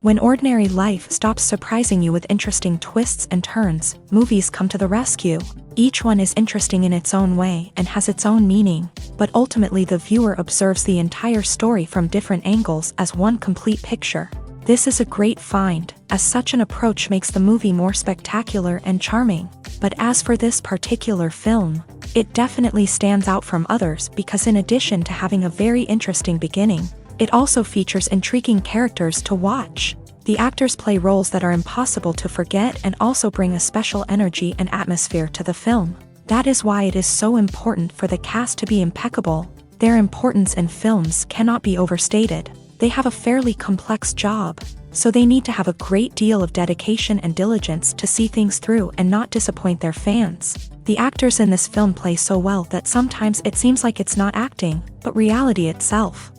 When ordinary life stops surprising you with interesting twists and turns, movies come to the rescue. Each one is interesting in its own way and has its own meaning, but ultimately the viewer observes the entire story from different angles as one complete picture. This is a great find, as such an approach makes the movie more spectacular and charming. But as for this particular film, it definitely stands out from others because in addition to having a very interesting beginning, it also features intriguing characters to watch. The actors play roles that are impossible to forget and also bring a special energy and atmosphere to the film. That is why it is so important for the cast to be impeccable. Their importance in films cannot be overstated. They have a fairly complex job, so they need to have a great deal of dedication and diligence to see things through and not disappoint their fans. The actors in this film play so well that sometimes it seems like it's not acting, but reality itself.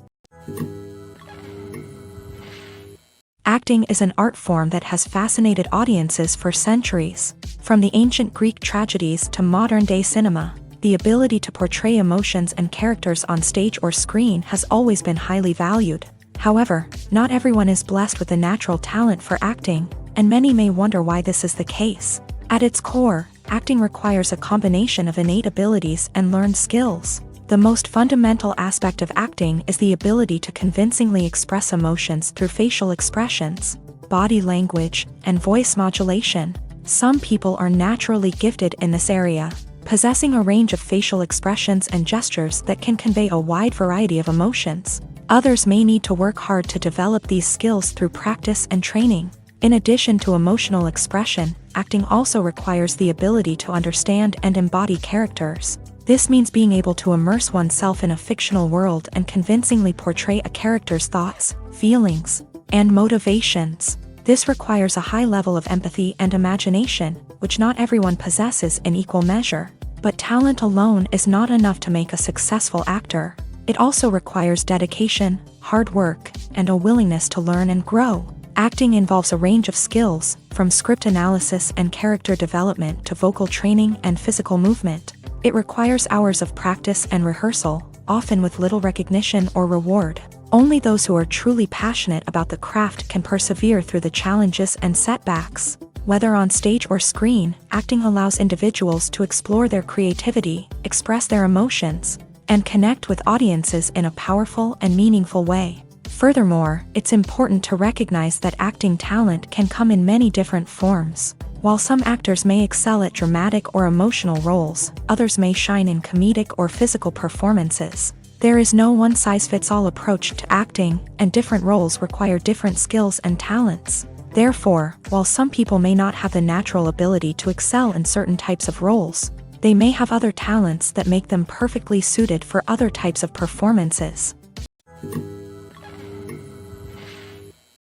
Acting is an art form that has fascinated audiences for centuries. From the ancient Greek tragedies to modern-day cinema, the ability to portray emotions and characters on stage or screen has always been highly valued. However, not everyone is blessed with a natural talent for acting, and many may wonder why this is the case. At its core, acting requires a combination of innate abilities and learned skills. The most fundamental aspect of acting is the ability to convincingly express emotions through facial expressions, body language, and voice modulation. Some people are naturally gifted in this area, possessing a range of facial expressions and gestures that can convey a wide variety of emotions. Others may need to work hard to develop these skills through practice and training. In addition to emotional expression, acting also requires the ability to understand and embody characters. This means being able to immerse oneself in a fictional world and convincingly portray a character's thoughts, feelings, and motivations. This requires a high level of empathy and imagination, which not everyone possesses in equal measure. But talent alone is not enough to make a successful actor. It also requires dedication, hard work, and a willingness to learn and grow. Acting involves a range of skills, from script analysis and character development to vocal training and physical movement. It requires hours of practice and rehearsal, often with little recognition or reward. Only those who are truly passionate about the craft can persevere through the challenges and setbacks. Whether on stage or screen, acting allows individuals to explore their creativity, express their emotions, and connect with audiences in a powerful and meaningful way. Furthermore, it's important to recognize that acting talent can come in many different forms. While some actors may excel at dramatic or emotional roles, others may shine in comedic or physical performances. There is no one-size-fits-all approach to acting, and different roles require different skills and talents. Therefore, while some people may not have the natural ability to excel in certain types of roles, they may have other talents that make them perfectly suited for other types of performances.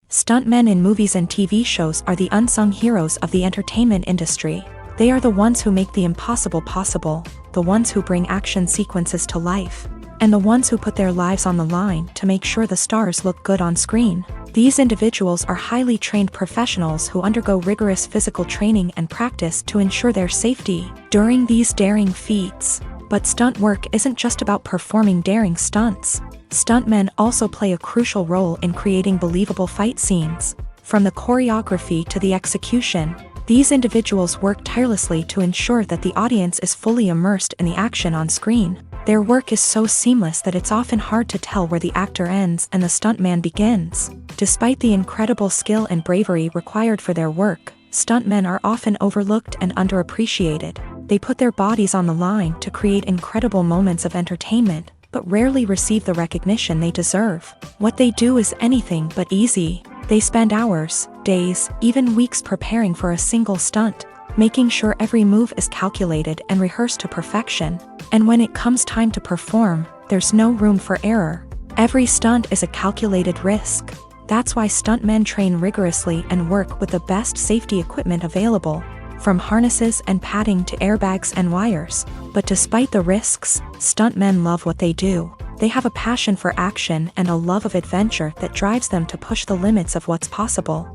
Stuntmen in movies and TV shows are the unsung heroes of the entertainment industry. They are the ones who make the impossible possible, the ones who bring action sequences to life, and the ones who put their lives on the line to make sure the stars look good on screen. These individuals are highly trained professionals who undergo rigorous physical training and practice to ensure their safety during these daring feats. But stunt work isn't just about performing daring stunts. Stuntmen also play a crucial role in creating believable fight scenes. From the choreography to the execution, these individuals work tirelessly to ensure that the audience is fully immersed in the action on screen. Their work is so seamless that it's often hard to tell where the actor ends and the stuntman begins. Despite the incredible skill and bravery required for their work, stuntmen are often overlooked and underappreciated. They put their bodies on the line to create incredible moments of entertainment, but rarely receive the recognition they deserve. What they do is anything but easy. They spend hours, days, even weeks preparing for a single stunt, making sure every move is calculated and rehearsed to perfection. And when it comes time to perform, there's no room for error. Every stunt is a calculated risk. That's why stuntmen train rigorously and work with the best safety equipment available, from harnesses and padding to airbags and wires. But despite the risks, stuntmen love what they do. They have a passion for action and a love of adventure that drives them to push the limits of what's possible.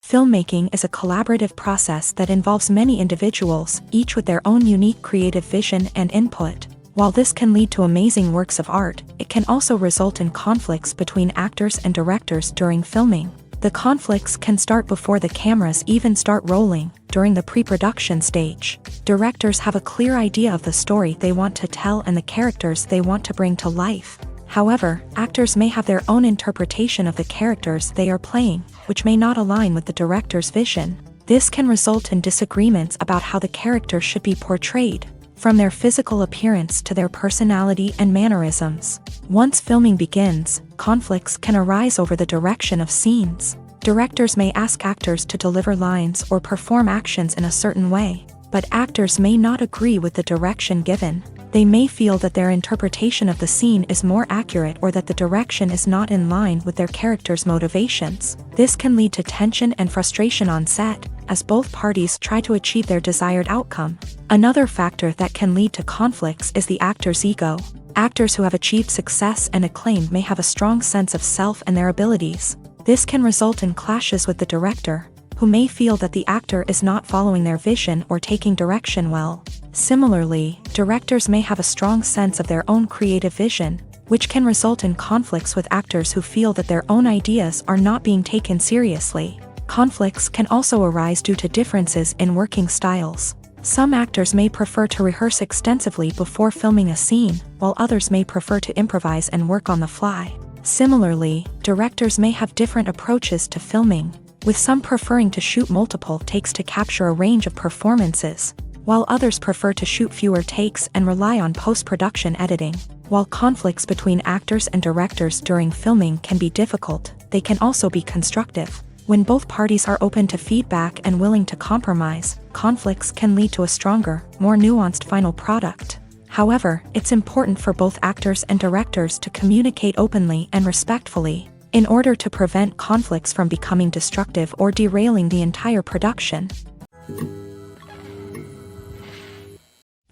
Filmmaking is a collaborative process that involves many individuals, each with their own unique creative vision and input. While this can lead to amazing works of art, it can also result in conflicts between actors and directors during filming. The conflicts can start before the cameras even start rolling, during the pre-production stage. Directors have a clear idea of the story they want to tell and the characters they want to bring to life. However, actors may have their own interpretation of the characters they are playing, which may not align with the director's vision. This can result in disagreements about how the character should be portrayed, from their physical appearance to their personality and mannerisms. Once filming begins, conflicts can arise over the direction of scenes. Directors may ask actors to deliver lines or perform actions in a certain way, but actors may not agree with the direction given. They may feel that their interpretation of the scene is more accurate or that the direction is not in line with their character's motivations. This can lead to tension and frustration on set, as both parties try to achieve their desired outcome. Another factor that can lead to conflicts is the actor's ego. Actors who have achieved success and acclaim may have a strong sense of self and their abilities. This can result in clashes with the director, who may feel that the actor is not following their vision or taking direction well. Similarly, directors may have a strong sense of their own creative vision, which can result in conflicts with actors who feel that their own ideas are not being taken seriously. Conflicts can also arise due to differences in working styles. Some actors may prefer to rehearse extensively before filming a scene, while others may prefer to improvise and work on the fly. Similarly, directors may have different approaches to filming, with some preferring to shoot multiple takes to capture a range of performances, while others prefer to shoot fewer takes and rely on post-production editing. While conflicts between actors and directors during filming can be difficult, they can also be constructive. When both parties are open to feedback and willing to compromise, conflicts can lead to a stronger, more nuanced final product. However, it's important for both actors and directors to communicate openly and respectfully, in order to prevent conflicts from becoming destructive or derailing the entire production.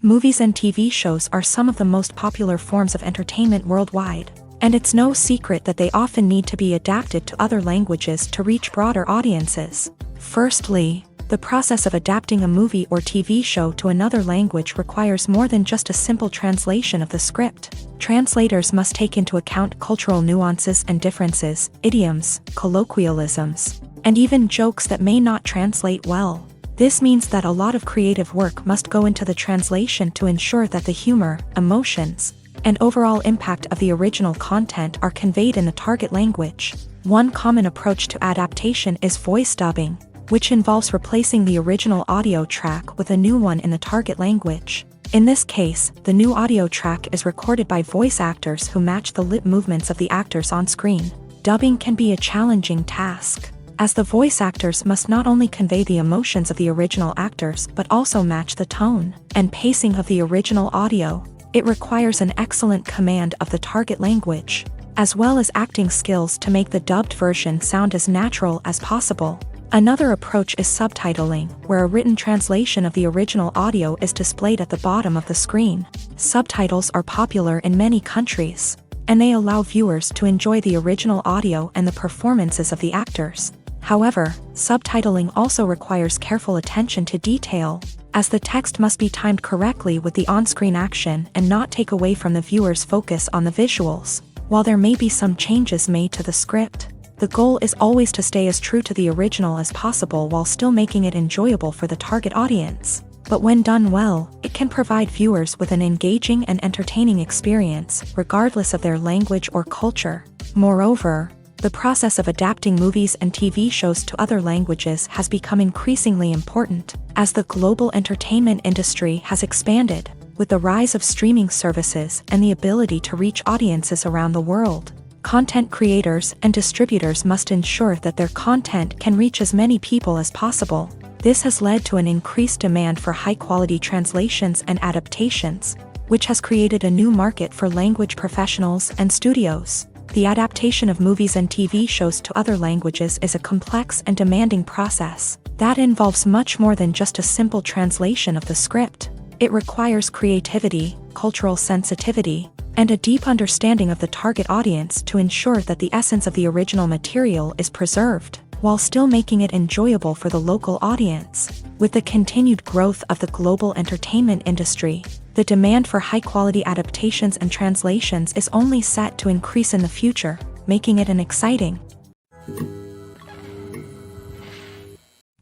Movies and TV shows are some of the most popular forms of entertainment worldwide, and it's no secret that they often need to be adapted to other languages to reach broader audiences. Firstly, the process of adapting a movie or TV show to another language requires more than just a simple translation of the script. Translators must take into account cultural nuances and differences, idioms, colloquialisms, and even jokes that may not translate well. This means that a lot of creative work must go into the translation to ensure that the humor, emotions, and overall impact of the original content are conveyed in the target language. One common approach to adaptation is voice dubbing, which involves replacing the original audio track with a new one in the target language. In this case, the new audio track is recorded by voice actors who match the lip movements of the actors on screen. Dubbing can be a challenging task, as the voice actors must not only convey the emotions of the original actors but also match the tone and pacing of the original audio. It requires an excellent command of the target language, as well as acting skills to make the dubbed version sound as natural as possible. Another approach is subtitling, where a written translation of the original audio is displayed at the bottom of the screen. Subtitles are popular in many countries, and they allow viewers to enjoy the original audio and the performances of the actors. However, subtitling also requires careful attention to detail, as the text must be timed correctly with the on-screen action and not take away from the viewer's focus on the visuals. While there may be some changes made to the script, the goal is always to stay as true to the original as possible while still making it enjoyable for the target audience. But when done well, it can provide viewers with an engaging and entertaining experience, regardless of their language or culture. Moreover, the process of adapting movies and TV shows to other languages has become increasingly important, as the global entertainment industry has expanded, with the rise of streaming services and the ability to reach audiences around the world. Content creators and distributors must ensure that their content can reach as many people as possible. This has led to an increased demand for high-quality translations and adaptations, which has created a new market for language professionals and studios. The adaptation of movies and TV shows to other languages is a complex and demanding process that involves much more than just a simple translation of the script. It requires creativity, cultural sensitivity, and a deep understanding of the target audience to ensure that the essence of the original material is preserved. while still making it enjoyable for the local audience. With the continued growth of the global entertainment industry, the demand for high-quality adaptations and translations is only set to increase in the future, making it an exciting.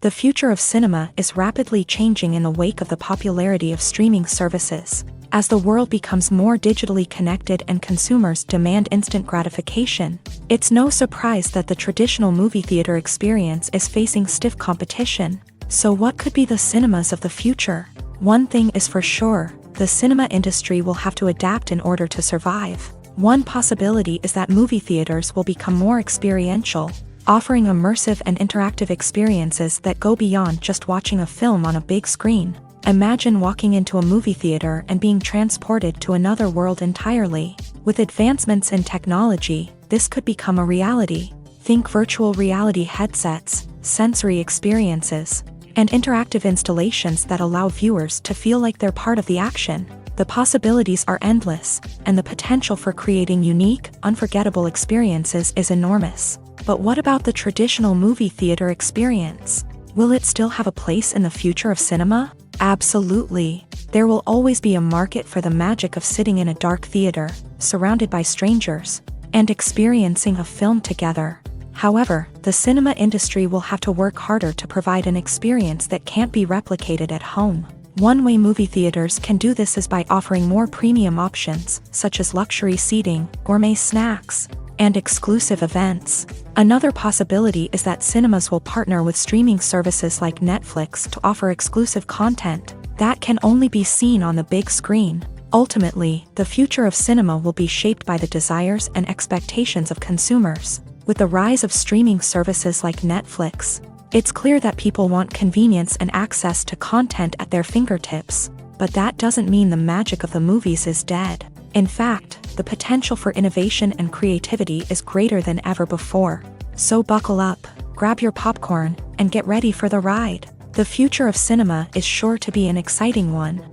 The future of cinema is rapidly changing in the wake of the popularity of streaming services. As the world becomes more digitally connected and consumers demand instant gratification, it's no surprise that the traditional movie theater experience is facing stiff competition. So what could be the cinemas of the future? One thing is for sure, the cinema industry will have to adapt in order to survive. One possibility is that movie theaters will become more experiential, offering immersive and interactive experiences that go beyond just watching a film on a big screen. Imagine walking into a movie theater and being transported to another world entirely. With advancements in technology, this could become a reality. Think virtual reality headsets, sensory experiences, and interactive installations that allow viewers to feel like they're part of the action. The possibilities are endless, and the potential for creating unique, unforgettable experiences is enormous. But what about the traditional movie theater experience? Will it still have a place in the future of cinema? Absolutely. There will always be a market for the magic of sitting in a dark theater, surrounded by strangers, and experiencing a film together. However, the cinema industry will have to work harder to provide an experience that can't be replicated at home. One way movie theaters can do this is by offering more premium options, such as luxury seating, gourmet snacks, and exclusive events. Another possibility is that cinemas will partner with streaming services like Netflix to offer exclusive content that can only be seen on the big screen. Ultimately, the future of cinema will be shaped by the desires and expectations of consumers. With the rise of streaming services like Netflix, it's clear that people want convenience and access to content at their fingertips. But that doesn't mean the magic of the movies is dead. In fact, the potential for innovation and creativity is greater than ever before. So buckle up, grab your popcorn, and get ready for the ride. The future of cinema is sure to be an exciting one.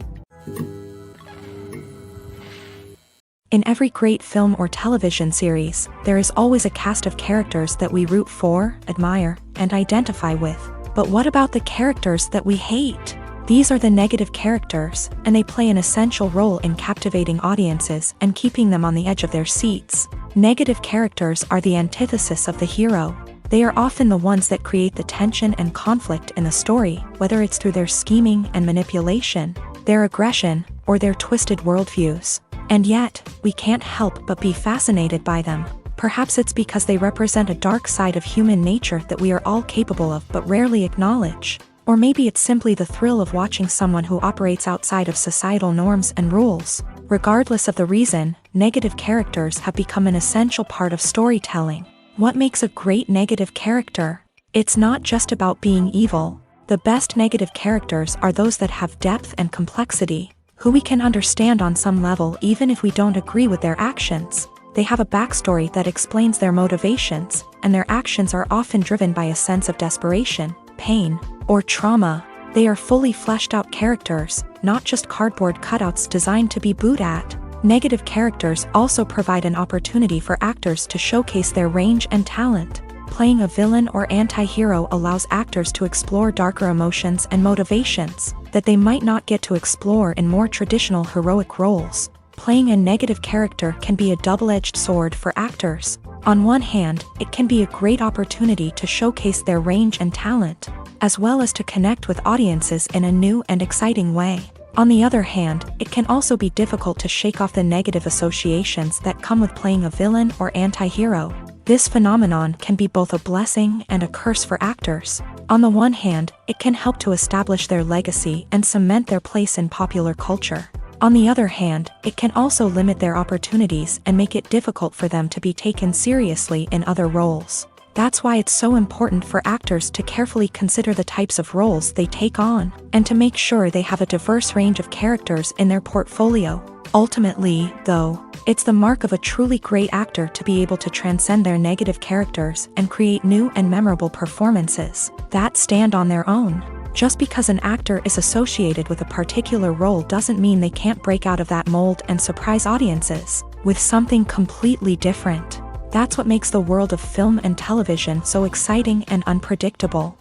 In every great film or television series, there is always a cast of characters that we root for, admire, and identify with. But what about the characters that we hate? These are the negative characters, and they play an essential role in captivating audiences and keeping them on the edge of their seats. Negative characters are the antithesis of the hero. They are often the ones that create the tension and conflict in the story, whether it's through their scheming and manipulation, their aggression, or their twisted worldviews. And yet, we can't help but be fascinated by them. Perhaps it's because they represent a dark side of human nature that we are all capable of but rarely acknowledge. Or maybe it's simply the thrill of watching someone who operates outside of societal norms and rules. Regardless of the reason, negative characters have become an essential part of storytelling. What makes a great negative character? It's not just about being evil. The best negative characters are those that have depth and complexity, who we can understand on some level even if we don't agree with their actions. They have a backstory that explains their motivations, and their actions are often driven by a sense of desperation, pain, or trauma. They are fully fleshed out characters, not just cardboard cutouts designed to be booed at. Negative characters also provide an opportunity for actors to showcase their range and talent. Playing a villain or anti-hero allows actors to explore darker emotions and motivations that they might not get to explore in more traditional heroic roles. Playing a negative character can be a double-edged sword for actors. On one hand, it can be a great opportunity to showcase their range and talent, as well as to connect with audiences in a new and exciting way. On the other hand, it can also be difficult to shake off the negative associations that come with playing a villain or anti-hero. This phenomenon can be both a blessing and a curse for actors. On the one hand, it can help to establish their legacy and cement their place in popular culture. On the other hand, it can also limit their opportunities and make it difficult for them to be taken seriously in other roles. That's why it's so important for actors to carefully consider the types of roles they take on, and to make sure they have a diverse range of characters in their portfolio. Ultimately, though, it's the mark of a truly great actor to be able to transcend their negative characters and create new and memorable performances that stand on their own. Just because an actor is associated with a particular role doesn't mean they can't break out of that mold and surprise audiences with something completely different. That's what makes the world of film and television so exciting and unpredictable.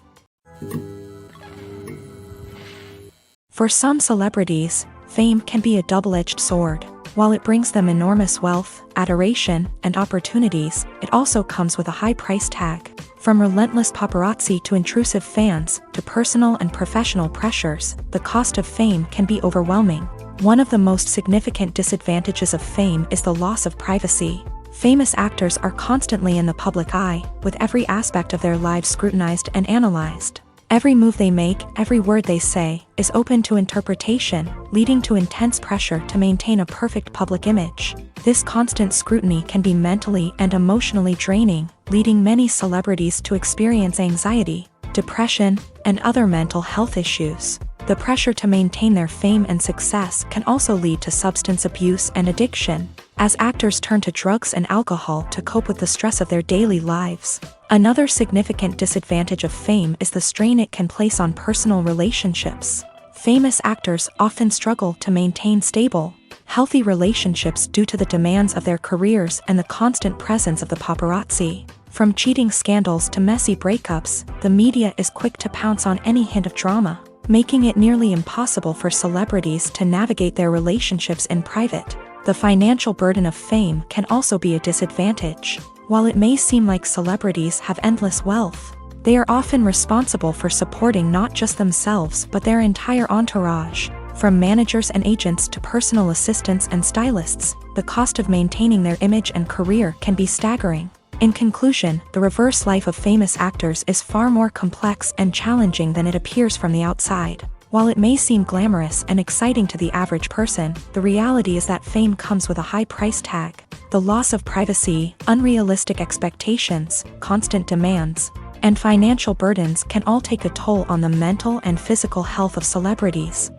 For some celebrities, fame can be a double-edged sword. While it brings them enormous wealth, adoration, and opportunities, it also comes with a high price tag. From relentless paparazzi to intrusive fans, to personal and professional pressures, the cost of fame can be overwhelming. One of the most significant disadvantages of fame is the loss of privacy. Famous actors are constantly in the public eye, with every aspect of their lives scrutinized and analyzed. Every move they make, every word they say, is open to interpretation, leading to intense pressure to maintain a perfect public image. This constant scrutiny can be mentally and emotionally draining, leading many celebrities to experience anxiety, depression, and other mental health issues. The pressure to maintain their fame and success can also lead to substance abuse and addiction, as actors turn to drugs and alcohol to cope with the stress of their daily lives. Another significant disadvantage of fame is the strain it can place on personal relationships. Famous actors often struggle to maintain stable, healthy relationships due to the demands of their careers and the constant presence of the paparazzi. From cheating scandals to messy breakups, the media is quick to pounce on any hint of drama, making it nearly impossible for celebrities to navigate their relationships in private. The financial burden of fame can also be a disadvantage. While it may seem like celebrities have endless wealth, they are often responsible for supporting not just themselves but their entire entourage. From managers and agents to personal assistants and stylists, the cost of maintaining their image and career can be staggering. In conclusion, the reverse life of famous actors is far more complex and challenging than it appears from the outside. While it may seem glamorous and exciting to the average person, the reality is that fame comes with a high price tag. The loss of privacy, unrealistic expectations, constant demands, and financial burdens can all take a toll on the mental and physical health of celebrities.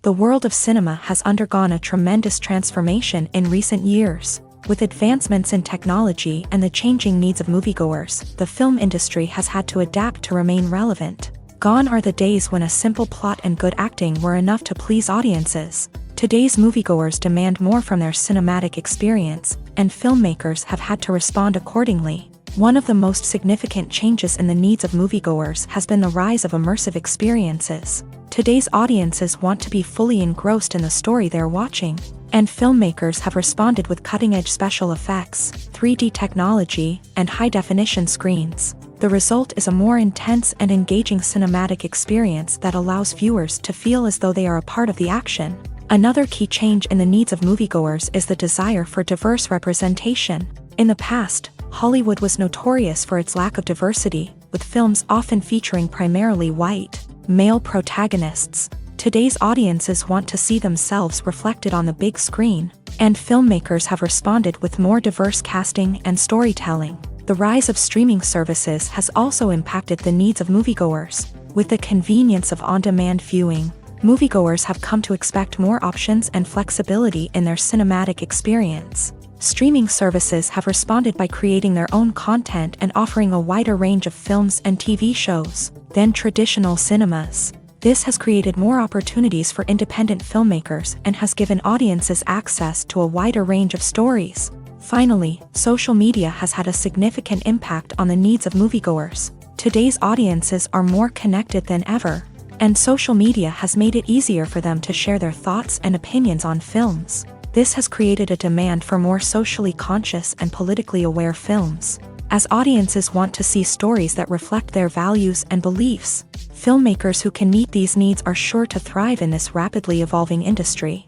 The world of cinema has undergone a tremendous transformation in recent years. With advancements in technology and the changing needs of moviegoers, the film industry has had to adapt to remain relevant. Gone are the days when a simple plot and good acting were enough to please audiences. Today's moviegoers demand more from their cinematic experience, and filmmakers have had to respond accordingly. One of the most significant changes in the needs of moviegoers has been the rise of immersive experiences. Today's audiences want to be fully engrossed in the story they're watching, and filmmakers have responded with cutting-edge special effects, 3D technology, and high-definition screens. The result is a more intense and engaging cinematic experience that allows viewers to feel as though they are a part of the action. Another key change in the needs of moviegoers is the desire for diverse representation. In the past, Hollywood was notorious for its lack of diversity, with films often featuring primarily white, male protagonists. Today's audiences want to see themselves reflected on the big screen, and filmmakers have responded with more diverse casting and storytelling. The rise of streaming services has also impacted the needs of moviegoers. With the convenience of on-demand viewing, moviegoers have come to expect more options and flexibility in their cinematic experience. Streaming services have responded by creating their own content and offering a wider range of films and TV shows than traditional cinemas. This has created more opportunities for independent filmmakers and has given audiences access to a wider range of stories. Finally, social media has had a significant impact on the needs of moviegoers. Today's audiences are more connected than ever, and social media has made it easier for them to share their thoughts and opinions on films. This has created a demand for more socially conscious and politically aware films. As audiences want to see stories that reflect their values and beliefs, filmmakers who can meet these needs are sure to thrive in this rapidly evolving industry.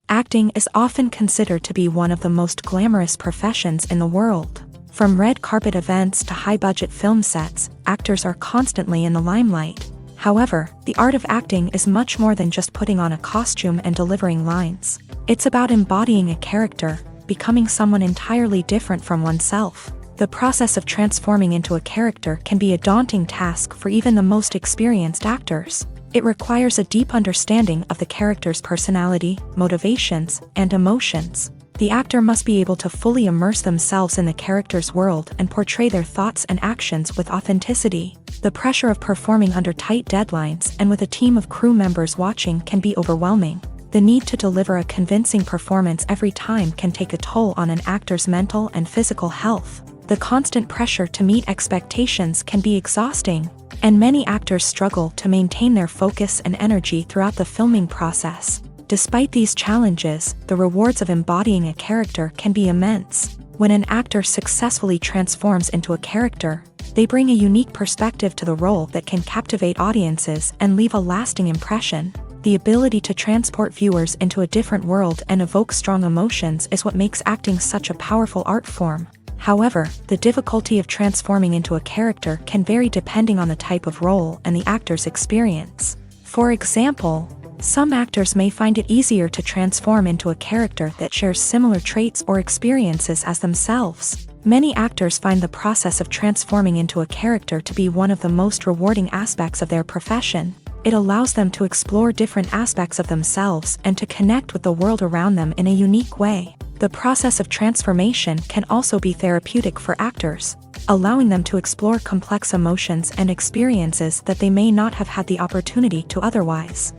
Acting is often considered to be one of the most glamorous professions in the world. From red carpet events to high-budget film sets, actors are constantly in the limelight. However, the art of acting is much more than just putting on a costume and delivering lines. It's about embodying a character, becoming someone entirely different from oneself. The process of transforming into a character can be a daunting task for even the most experienced actors. It requires a deep understanding of the character's personality, motivations, and emotions. The actor must be able to fully immerse themselves in the character's world and portray their thoughts and actions with authenticity. The pressure of performing under tight deadlines and with a team of crew members watching can be overwhelming. The need to deliver a convincing performance every time can take a toll on an actor's mental and physical health. The constant pressure to meet expectations can be exhausting, and many actors struggle to maintain their focus and energy throughout the filming process. Despite these challenges, the rewards of embodying a character can be immense. When an actor successfully transforms into a character, they bring a unique perspective to the role that can captivate audiences and leave a lasting impression. The ability to transport viewers into a different world and evoke strong emotions is what makes acting such a powerful art form. However, the difficulty of transforming into a character can vary depending on the type of role and the actor's experience. For example, some actors may find it easier to transform into a character that shares similar traits or experiences as themselves. Many actors find the process of transforming into a character to be one of the most rewarding aspects of their profession. It allows them to explore different aspects of themselves and to connect with the world around them in a unique way. The process of transformation can also be therapeutic for actors, allowing them to explore complex emotions and experiences that they may not have had the opportunity to otherwise.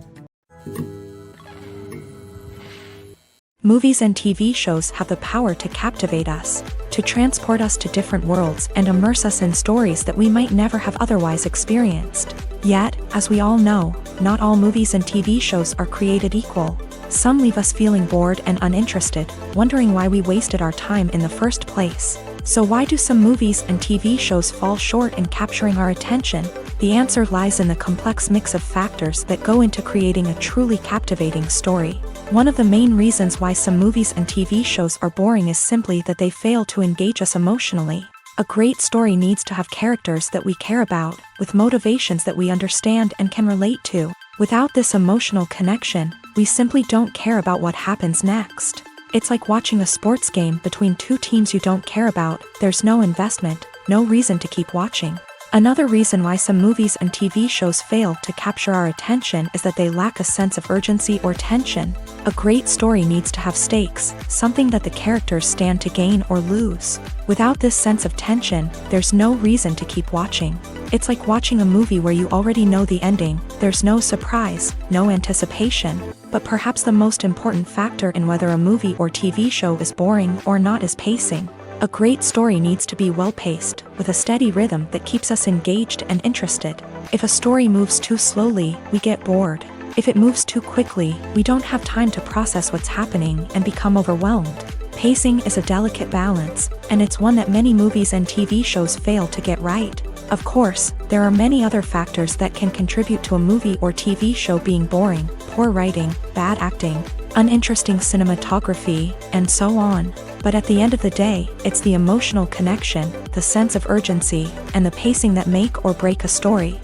Movies and TV shows have the power to captivate us, to transport us to different worlds and immerse us in stories that we might never have otherwise experienced. Yet, as we all know, not all movies and TV shows are created equal. Some leave us feeling bored and uninterested, wondering why we wasted our time in the first place. So why do some movies and TV shows fall short in capturing our attention? The answer lies in the complex mix of factors that go into creating a truly captivating story. One of the main reasons why some movies and TV shows are boring is simply that they fail to engage us emotionally. A great story needs to have characters that we care about, with motivations that we understand and can relate to. Without this emotional connection, we simply don't care about what happens next. It's like watching a sports game between two teams you don't care about. There's no investment, no reason to keep watching. Another reason why some movies and TV shows fail to capture our attention is that they lack a sense of urgency or tension. A great story needs to have stakes, something that the characters stand to gain or lose. Without this sense of tension, there's no reason to keep watching. It's like watching a movie where you already know the ending. There's no surprise, no anticipation. But perhaps the most important factor in whether a movie or TV show is boring or not is pacing. A great story needs to be well-paced, with a steady rhythm that keeps us engaged and interested. If a story moves too slowly, we get bored. If it moves too quickly, we don't have time to process what's happening and become overwhelmed. Pacing is a delicate balance, and it's one that many movies and TV shows fail to get right. Of course, there are many other factors that can contribute to a movie or TV show being boring: poor writing, bad acting, uninteresting cinematography, and so on. But at the end of the day, it's the emotional connection, the sense of urgency, and the pacing that make or break a story.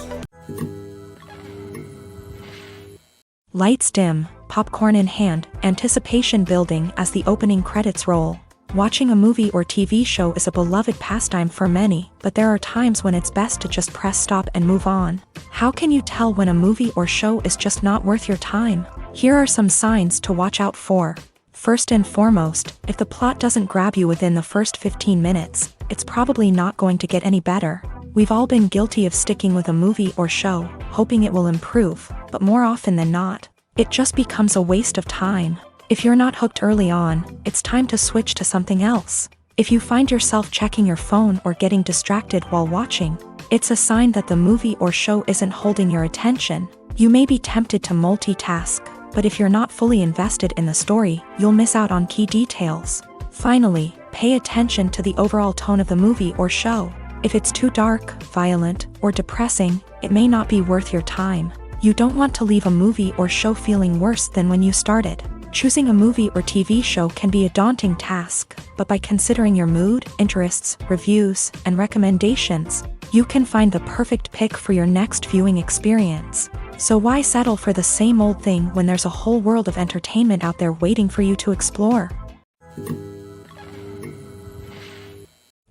Lights dim, popcorn in hand, anticipation building as the opening credits roll. Watching a movie or TV show is a beloved pastime for many, but there are times when it's best to just press stop and move on. How can you tell when a movie or show is just not worth your time? Here are some signs to watch out for. First and foremost, if the plot doesn't grab you within the first 15 minutes, it's probably not going to get any better. We've all been guilty of sticking with a movie or show, hoping it will improve, but more often than not, it just becomes a waste of time. If you're not hooked early on, it's time to switch to something else. If you find yourself checking your phone or getting distracted while watching, it's a sign that the movie or show isn't holding your attention. You may be tempted to multitask, but if you're not fully invested in the story, you'll miss out on key details. Finally, pay attention to the overall tone of the movie or show. If it's too dark, violent, or depressing, it may not be worth your time. You don't want to leave a movie or show feeling worse than when you started. Choosing a movie or TV show can be a daunting task, but by considering your mood, interests, reviews, and recommendations, you can find the perfect pick for your next viewing experience. So why settle for the same old thing when there's a whole world of entertainment out there waiting for you to explore?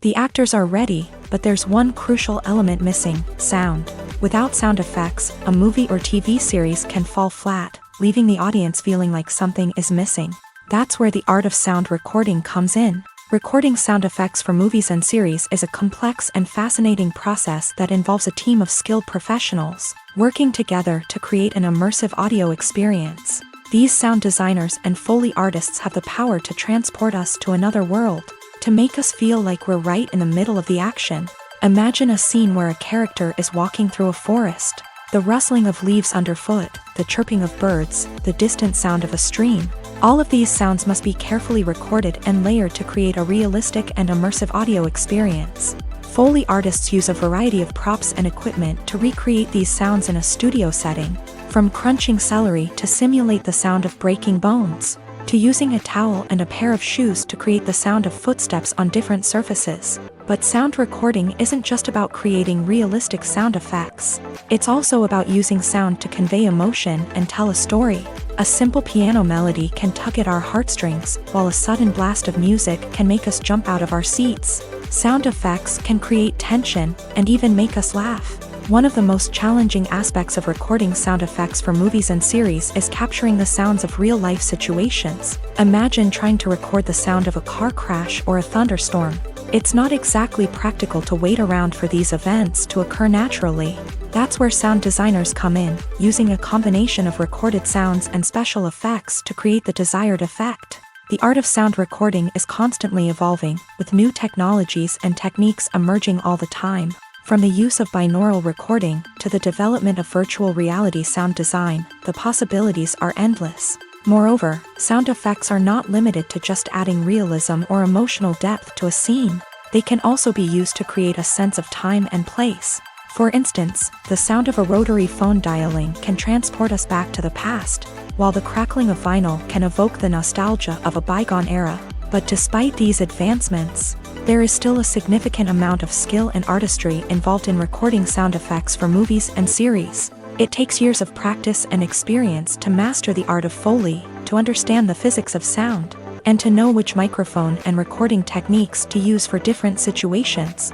The actors are ready, but there's one crucial element missing: sound. Without sound effects, a movie or TV series can fall flat, leaving the audience feeling like something is missing. That's where the art of sound recording comes in. Recording sound effects for movies and series is a complex and fascinating process that involves a team of skilled professionals working together to create an immersive audio experience. These sound designers and Foley artists have the power to transport us to another world, to make us feel like we're right in the middle of the action. Imagine a scene where a character is walking through a forest. The rustling of leaves underfoot, the chirping of birds, the distant sound of a stream. All of these sounds must be carefully recorded and layered to create a realistic and immersive audio experience. Foley artists use a variety of props and equipment to recreate these sounds in a studio setting, from crunching celery to simulate the sound of breaking bones, to using a towel and a pair of shoes to create the sound of footsteps on different surfaces. But sound recording isn't just about creating realistic sound effects. It's also about using sound to convey emotion and tell a story. A simple piano melody can tug at our heartstrings, while a sudden blast of music can make us jump out of our seats. Sound effects can create tension and even make us laugh. One of the most challenging aspects of recording sound effects for movies and series is capturing the sounds of real-life situations. Imagine trying to record the sound of a car crash or a thunderstorm. It's not exactly practical to wait around for these events to occur naturally. That's where sound designers come in, using a combination of recorded sounds and special effects to create the desired effect. The art of sound recording is constantly evolving, with new technologies and techniques emerging all the time. From the use of binaural recording to the development of virtual reality sound design, the possibilities are endless. Moreover, sound effects are not limited to just adding realism or emotional depth to a scene. They can also be used to create a sense of time and place. For instance, the sound of a rotary phone dialing can transport us back to the past, while the crackling of vinyl can evoke the nostalgia of a bygone era. But despite these advancements, there is still a significant amount of skill and artistry involved in recording sound effects for movies and series. It takes years of practice and experience to master the art of Foley, to understand the physics of sound, and to know which microphone and recording techniques to use for different situations.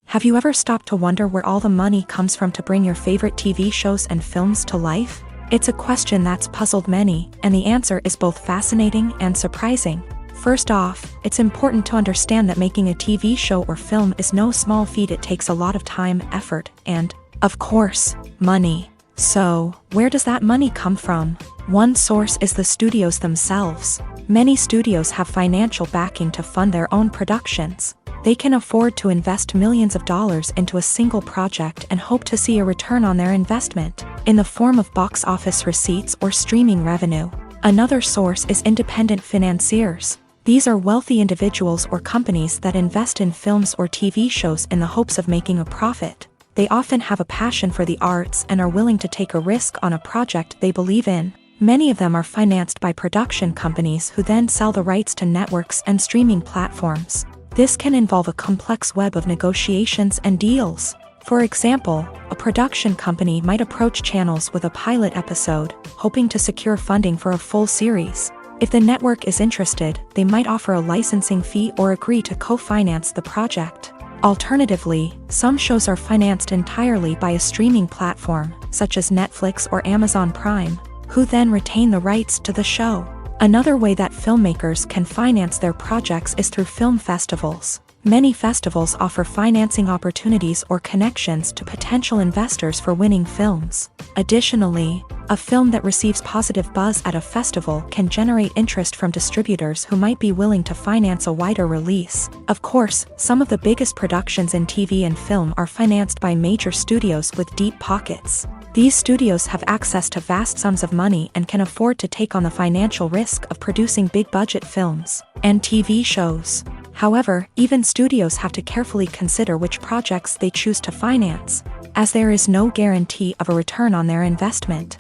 Have you ever stopped to wonder where all the money comes from to bring your favorite TV shows and films to life? It's a question that's puzzled many, and the answer is both fascinating and surprising. First off, it's important to understand that making a TV show or film is no small feat. It takes a lot of time, effort, and, of course, money. So, where does that money come from? One source is the studios themselves. Many studios have financial backing to fund their own productions. They can afford to invest millions of dollars into a single project and hope to see a return on their investment, in the form of box office receipts or streaming revenue. Another source is independent financiers. These are wealthy individuals or companies that invest in films or TV shows in the hopes of making a profit. They often have a passion for the arts and are willing to take a risk on a project they believe in. Many of them are financed by production companies who then sell the rights to networks and streaming platforms. This can involve a complex web of negotiations and deals. For example, a production company might approach channels with a pilot episode, hoping to secure funding for a full series. If the network is interested, they might offer a licensing fee or agree to co-finance the project. Alternatively, some shows are financed entirely by a streaming platform, such as Netflix or Amazon Prime, who then retain the rights to the show. Another way that filmmakers can finance their projects is through film festivals. Many festivals offer financing opportunities or connections to potential investors for winning films. Additionally, a film that receives positive buzz at a festival can generate interest from distributors who might be willing to finance a wider release. Of course, some of the biggest productions in TV and film are financed by major studios with deep pockets. These studios have access to vast sums of money and can afford to take on the financial risk of producing big-budget films and TV shows. However, even studios have to carefully consider which projects they choose to finance, as there is no guarantee of a return on their investment.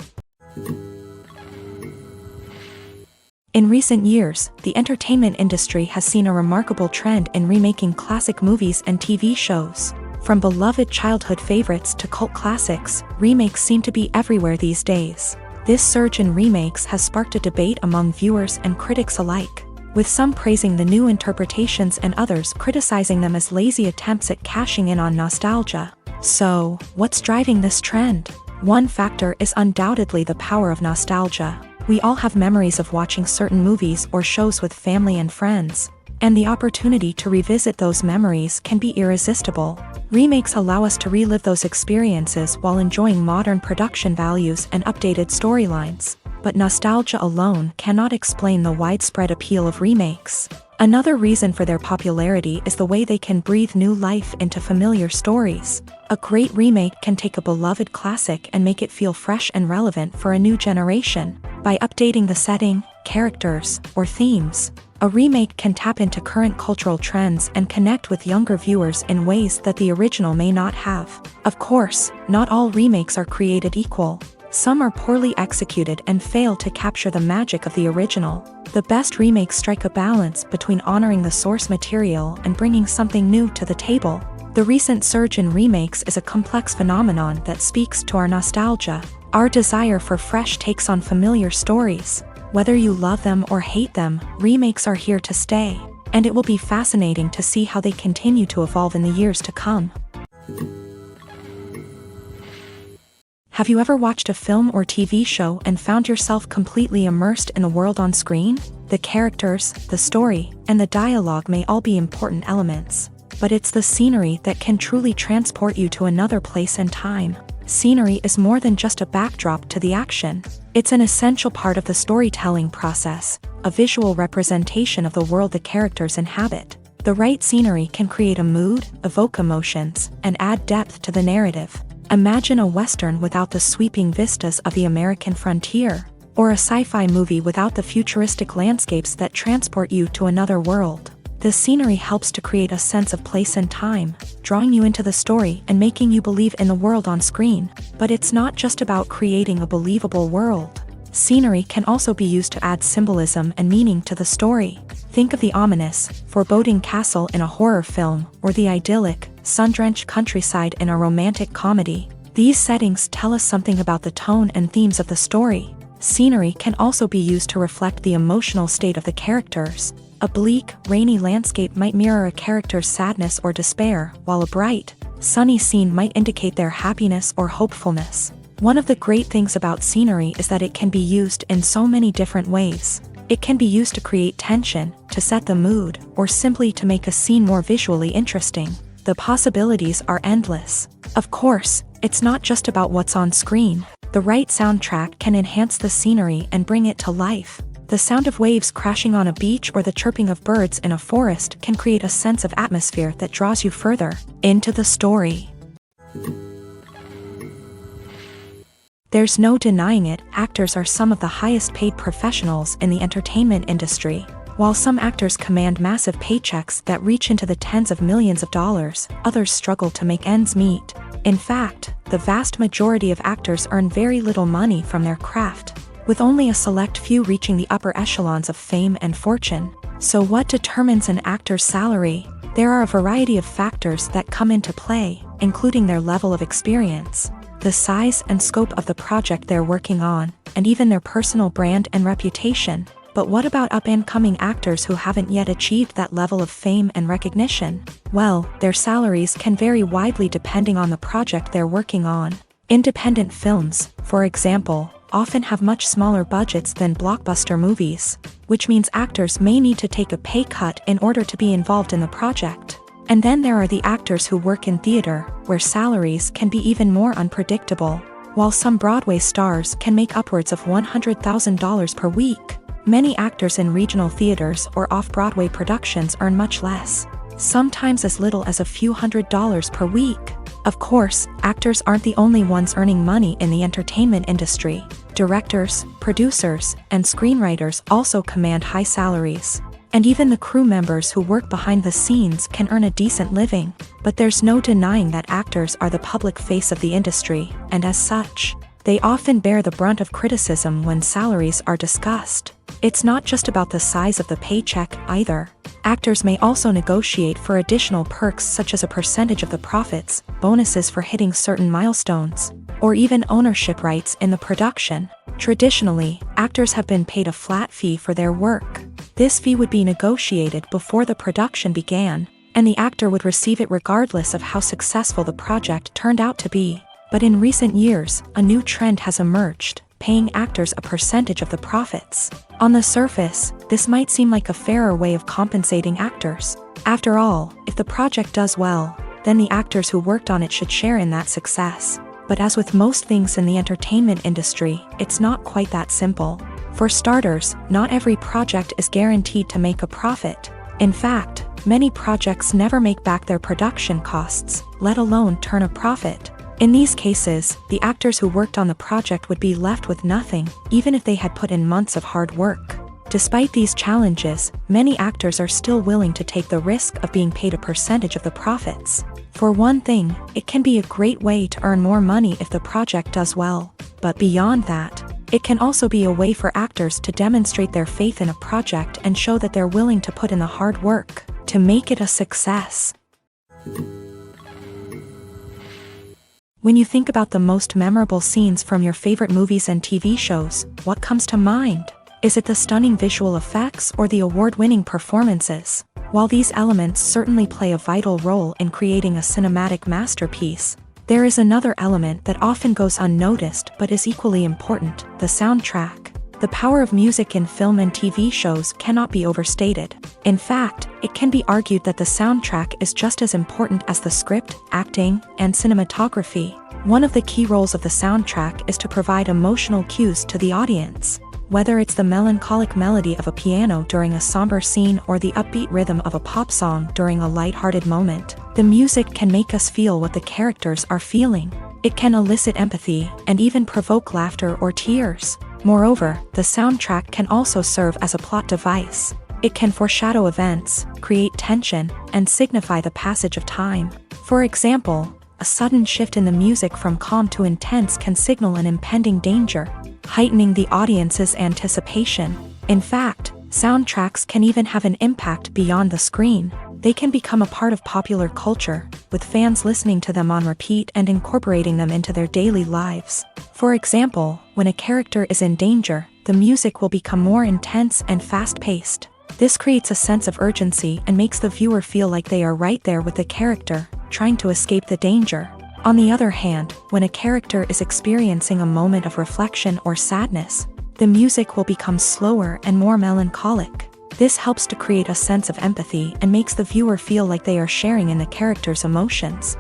In recent years, the entertainment industry has seen a remarkable trend in remaking classic movies and TV shows. From beloved childhood favorites to cult classics, remakes seem to be everywhere these days. This surge in remakes has sparked a debate among viewers and critics alike, with some praising the new interpretations and others criticizing them as lazy attempts at cashing in on nostalgia. So, what's driving this trend? One factor is undoubtedly the power of nostalgia. We all have memories of watching certain movies or shows with family and friends. and the opportunity to revisit those memories can be irresistible. Remakes allow us to relive those experiences while enjoying modern production values and updated storylines. But nostalgia alone cannot explain the widespread appeal of remakes. Another reason for their popularity is the way they can breathe new life into familiar stories. A great remake can take a beloved classic and make it feel fresh and relevant for a new generation. By updating the setting, characters, or themes, a remake can tap into current cultural trends and connect with younger viewers in ways that the original may not have. Of course, not all remakes are created equal. Some are poorly executed and fail to capture the magic of the original. The best remakes strike a balance between honoring the source material and bringing something new to the table. The recent surge in remakes is a complex phenomenon that speaks to our nostalgia, our desire for fresh takes on familiar stories. Whether you love them or hate them, remakes are here to stay, and it will be fascinating to see how they continue to evolve in the years to come. Have you ever watched a film or TV show and found yourself completely immersed in the world on screen? The characters, the story, and the dialogue may all be important elements, but it's the scenery that can truly transport you to another place and time. Scenery is more than just a backdrop to the action. It's an essential part of the storytelling process, a visual representation of the world the characters inhabit. The right scenery can create a mood, evoke emotions, and add depth to the narrative. Imagine a Western without the sweeping vistas of the American frontier, or a sci-fi movie without the futuristic landscapes that transport you to another world. The scenery helps to create a sense of place and time, drawing you into the story and making you believe in the world on screen. But it's not just about creating a believable world. Scenery can also be used to add symbolism and meaning to the story. Think of the ominous, foreboding castle in a horror film, or the idyllic, sun-drenched countryside in a romantic comedy. These settings tell us something about the tone and themes of the story. Scenery can also be used to reflect the emotional state of the characters. A bleak, rainy landscape might mirror a character's sadness or despair, while a bright, sunny scene might indicate their happiness or hopefulness. One of the great things about scenery is that it can be used in so many different ways. It can be used to create tension, to set the mood, or simply to make a scene more visually interesting. The possibilities are endless. Of course, it's not just about what's on screen. The right soundtrack can enhance the scenery and bring it to life. The sound of waves crashing on a beach or the chirping of birds in a forest can create a sense of atmosphere that draws you further into the story. There's no denying it, actors are some of the highest paid professionals in the entertainment industry. While some actors command massive paychecks that reach into the tens of millions of dollars, others struggle to make ends meet. In fact, the vast majority of actors earn very little money from their craft, with only a select few reaching the upper echelons of fame and fortune. So what determines an actor's salary? There are a variety of factors that come into play, including their level of experience, the size and scope of the project they're working on, and even their personal brand and reputation. But what about up-and-coming actors who haven't yet achieved that level of fame and recognition? Well, their salaries can vary widely depending on the project they're working on. Independent films, for example, often have much smaller budgets than blockbuster movies, which means actors may need to take a pay cut in order to be involved in the project. And then there are the actors who work in theater, where salaries can be even more unpredictable. While some Broadway stars can make upwards of $100,000 per week, many actors in regional theaters or off-Broadway productions earn much less, sometimes as little as a few $100s per week. Of course, actors aren't the only ones earning money in the entertainment industry. Directors, producers, and screenwriters also command high salaries. And even the crew members who work behind the scenes can earn a decent living. But there's no denying that actors are the public face of the industry, and as such, they often bear the brunt of criticism when salaries are discussed. It's not just about the size of the paycheck, either. Actors may also negotiate for additional perks such as a percentage of the profits, bonuses for hitting certain milestones, or even ownership rights in the production. Traditionally, actors have been paid a flat fee for their work. This fee would be negotiated before the production began, and the actor would receive it regardless of how successful the project turned out to be. But in recent years, a new trend has emerged. paying actors a percentage of the profits. On the surface, this might seem like a fairer way of compensating actors. After all, if the project does well, then the actors who worked on it should share in that success. But as with most things in the entertainment industry, it's not quite that simple. For starters, not every project is guaranteed to make a profit. In fact, many projects never make back their production costs, let alone turn a profit. In these cases, the actors who worked on the project would be left with nothing, even if they had put in months of hard work. Despite these challenges, many actors are still willing to take the risk of being paid a percentage of the profits. For one thing, it can be a great way to earn more money if the project does well. But beyond that, it can also be a way for actors to demonstrate their faith in a project and show that they're willing to put in the hard work to make it a success. When you think about the most memorable scenes from your favorite movies and TV shows, what comes to mind? Is it the stunning visual effects or the award-winning performances? While these elements certainly play a vital role in creating a cinematic masterpiece, there is another element that often goes unnoticed but is equally important: the soundtrack. The power of music in film and TV shows cannot be overstated. In fact, it can be argued that the soundtrack is just as important as the script, acting, and cinematography. One of the key roles of the soundtrack is to provide emotional cues to the audience. Whether it's the melancholic melody of a piano during a somber scene or the upbeat rhythm of a pop song during a lighthearted moment, the music can make us feel what the characters are feeling. It can elicit empathy and even provoke laughter or tears. Moreover, the soundtrack can also serve as a plot device. It can foreshadow events, create tension, and signify the passage of time. For example, a sudden shift in the music from calm to intense can signal an impending danger, heightening the audience's anticipation. In fact, soundtracks can even have an impact beyond the screen. They can become a part of popular culture, with fans listening to them on repeat and incorporating them into their daily lives. For example, when a character is in danger, the music will become more intense and fast-paced. This creates a sense of urgency and makes the viewer feel like they are right there with the character, trying to escape the danger. On the other hand, when a character is experiencing a moment of reflection or sadness, the music will become slower and more melancholic. This helps to create a sense of empathy and makes the viewer feel like they are sharing in the character's emotions.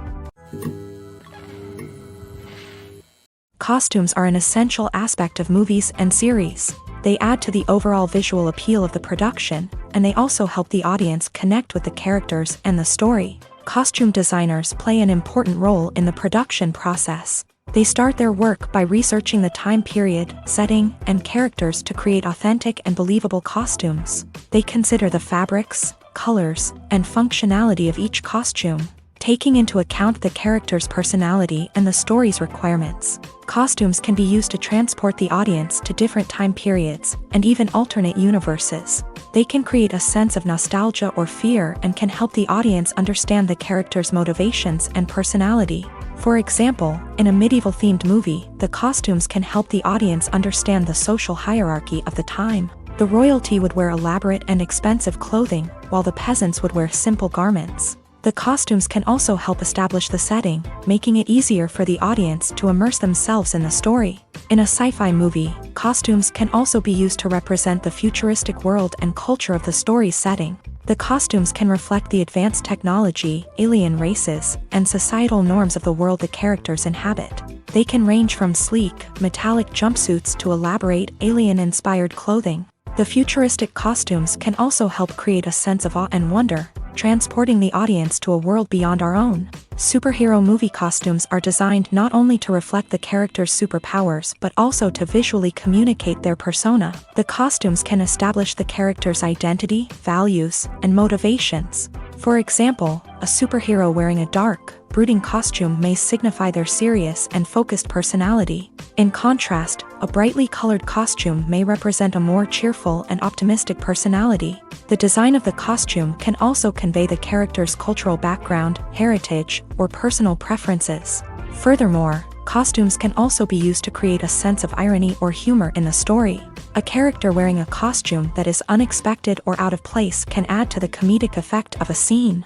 Costumes are an essential aspect of movies and series. They add to the overall visual appeal of the production, and they also help the audience connect with the characters and the story. Costume designers play an important role in the production process. They start their work by researching the time period, setting, and characters to create authentic and believable costumes. They consider the fabrics, colors, and functionality of each costume, taking into account the character's personality and the story's requirements. Costumes can be used to transport the audience to different time periods and even alternate universes. They can create a sense of nostalgia or fear and can help the audience understand the character's motivations and personality. For example, in a medieval-themed movie, the costumes can help the audience understand the social hierarchy of the time. The royalty would wear elaborate and expensive clothing, while the peasants would wear simple garments. The costumes can also help establish the setting, making it easier for the audience to immerse themselves in the story. In a sci-fi movie, costumes can also be used to represent the futuristic world and culture of the story's setting. The costumes can reflect the advanced technology, alien races, and societal norms of the world the characters inhabit. They can range from sleek, metallic jumpsuits to elaborate, alien-inspired clothing. The futuristic costumes can also help create a sense of awe and wonder, transporting the audience to a world beyond our own. Superhero movie costumes are designed not only to reflect the character's superpowers but also to visually communicate their persona. The costumes can establish the character's identity, values, and motivations. For example, a superhero wearing a dark, brooding costume may signify their serious and focused personality. In contrast, a brightly colored costume may represent a more cheerful and optimistic personality. The design of the costume can also convey the character's cultural background, heritage, or personal preferences. Furthermore, costumes can also be used to create a sense of irony or humor in the story. A character wearing a costume that is unexpected or out of place can add to the comedic effect of a scene.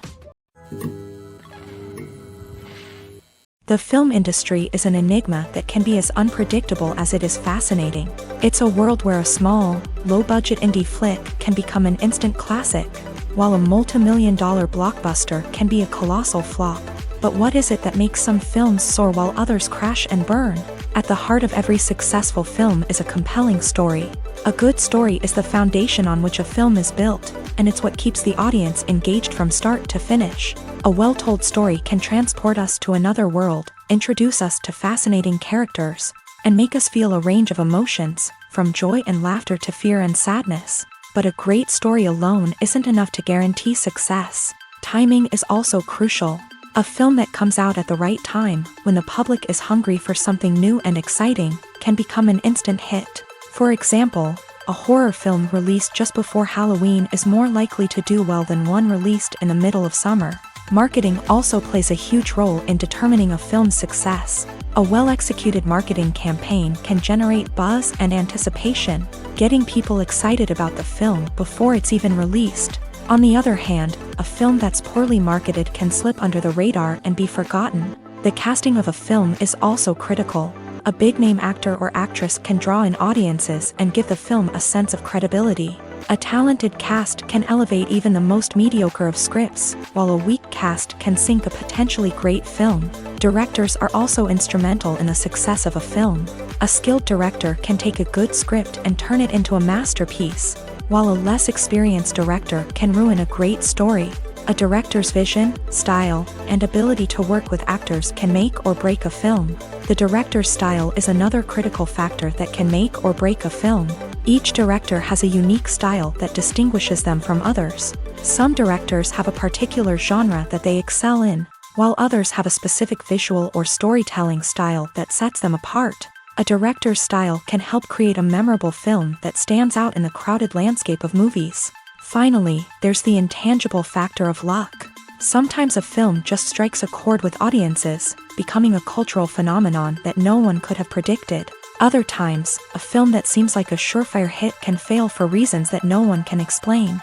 The film industry is an enigma that can be as unpredictable as it is fascinating. It's a world where a small, low-budget indie flick can become an instant classic, while a multi-million-dollar blockbuster can be a colossal flop. But what is it that makes some films soar while others crash and burn? At the heart of every successful film is a compelling story. A good story is the foundation on which a film is built, and it's what keeps the audience engaged from start to finish. A well-told story can transport us to another world, introduce us to fascinating characters, and make us feel a range of emotions, from joy and laughter to fear and sadness. But a great story alone isn't enough to guarantee success. Timing is also crucial. A film that comes out at the right time, when the public is hungry for something new and exciting, can become an instant hit. For example, a horror film released just before Halloween is more likely to do well than one released in the middle of summer. Marketing also plays a huge role in determining a film's success. A well-executed marketing campaign can generate buzz and anticipation, getting people excited about the film before it's even released. On the other hand, a film that's poorly marketed can slip under the radar and be forgotten. The casting of a film is also critical. A big-name actor or actress can draw in audiences and give the film a sense of credibility. A talented cast can elevate even the most mediocre of scripts, while a weak cast can sink a potentially great film. Directors are also instrumental in the success of a film. A skilled director can take a good script and turn it into a masterpiece, while a less experienced director can ruin a great story. A director's vision, style, and ability to work with actors can make or break a film. The director's style is another critical factor that can make or break a film. Each director has a unique style that distinguishes them from others. Some directors have a particular genre that they excel in, while others have a specific visual or storytelling style that sets them apart. A director's style can help create a memorable film that stands out in the crowded landscape of movies. Finally, there's the intangible factor of luck. Sometimes a film just strikes a chord with audiences, becoming a cultural phenomenon that no one could have predicted. Other times, a film that seems like a surefire hit can fail for reasons that no one can explain.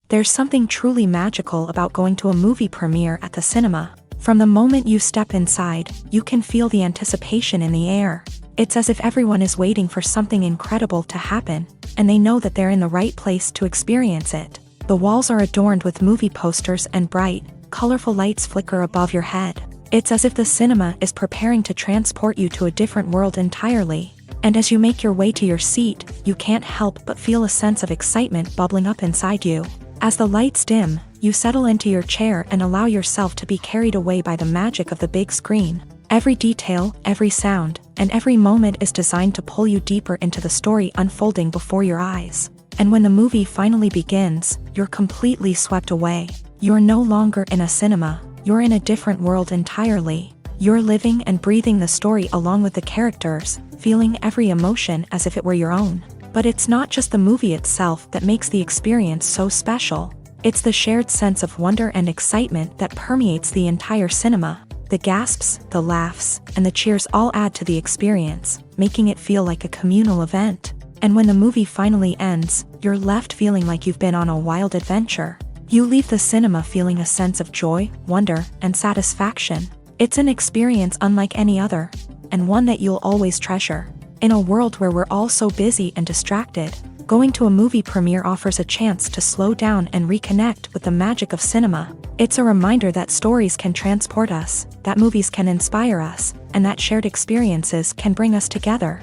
There's something truly magical about going to a movie premiere at the cinema. From the moment you step inside, you can feel the anticipation in the air. It's as if everyone is waiting for something incredible to happen, and they know that they're in the right place to experience it. The walls are adorned with movie posters and bright, colorful lights flicker above your head. It's as if the cinema is preparing to transport you to a different world entirely. And as you make your way to your seat, you can't help but feel a sense of excitement bubbling up inside you. As the lights dim, you settle into your chair and allow yourself to be carried away by the magic of the big screen. Every detail, every sound, and every moment is designed to pull you deeper into the story unfolding before your eyes. And when the movie finally begins, you're completely swept away. You're no longer in a cinema, you're in a different world entirely. You're living and breathing the story along with the characters, feeling every emotion as if it were your own. But it's not just the movie itself that makes the experience so special. It's the shared sense of wonder and excitement that permeates the entire cinema. The gasps, the laughs, and the cheers all add to the experience, making it feel like a communal event. And when the movie finally ends, you're left feeling like you've been on a wild adventure. You leave the cinema feeling a sense of joy, wonder, and satisfaction. It's an experience unlike any other, and one that you'll always treasure. In a world where we're all so busy and distracted, going to a movie premiere offers a chance to slow down and reconnect with the magic of cinema. It's a reminder that stories can transport us, that movies can inspire us, and that shared experiences can bring us together.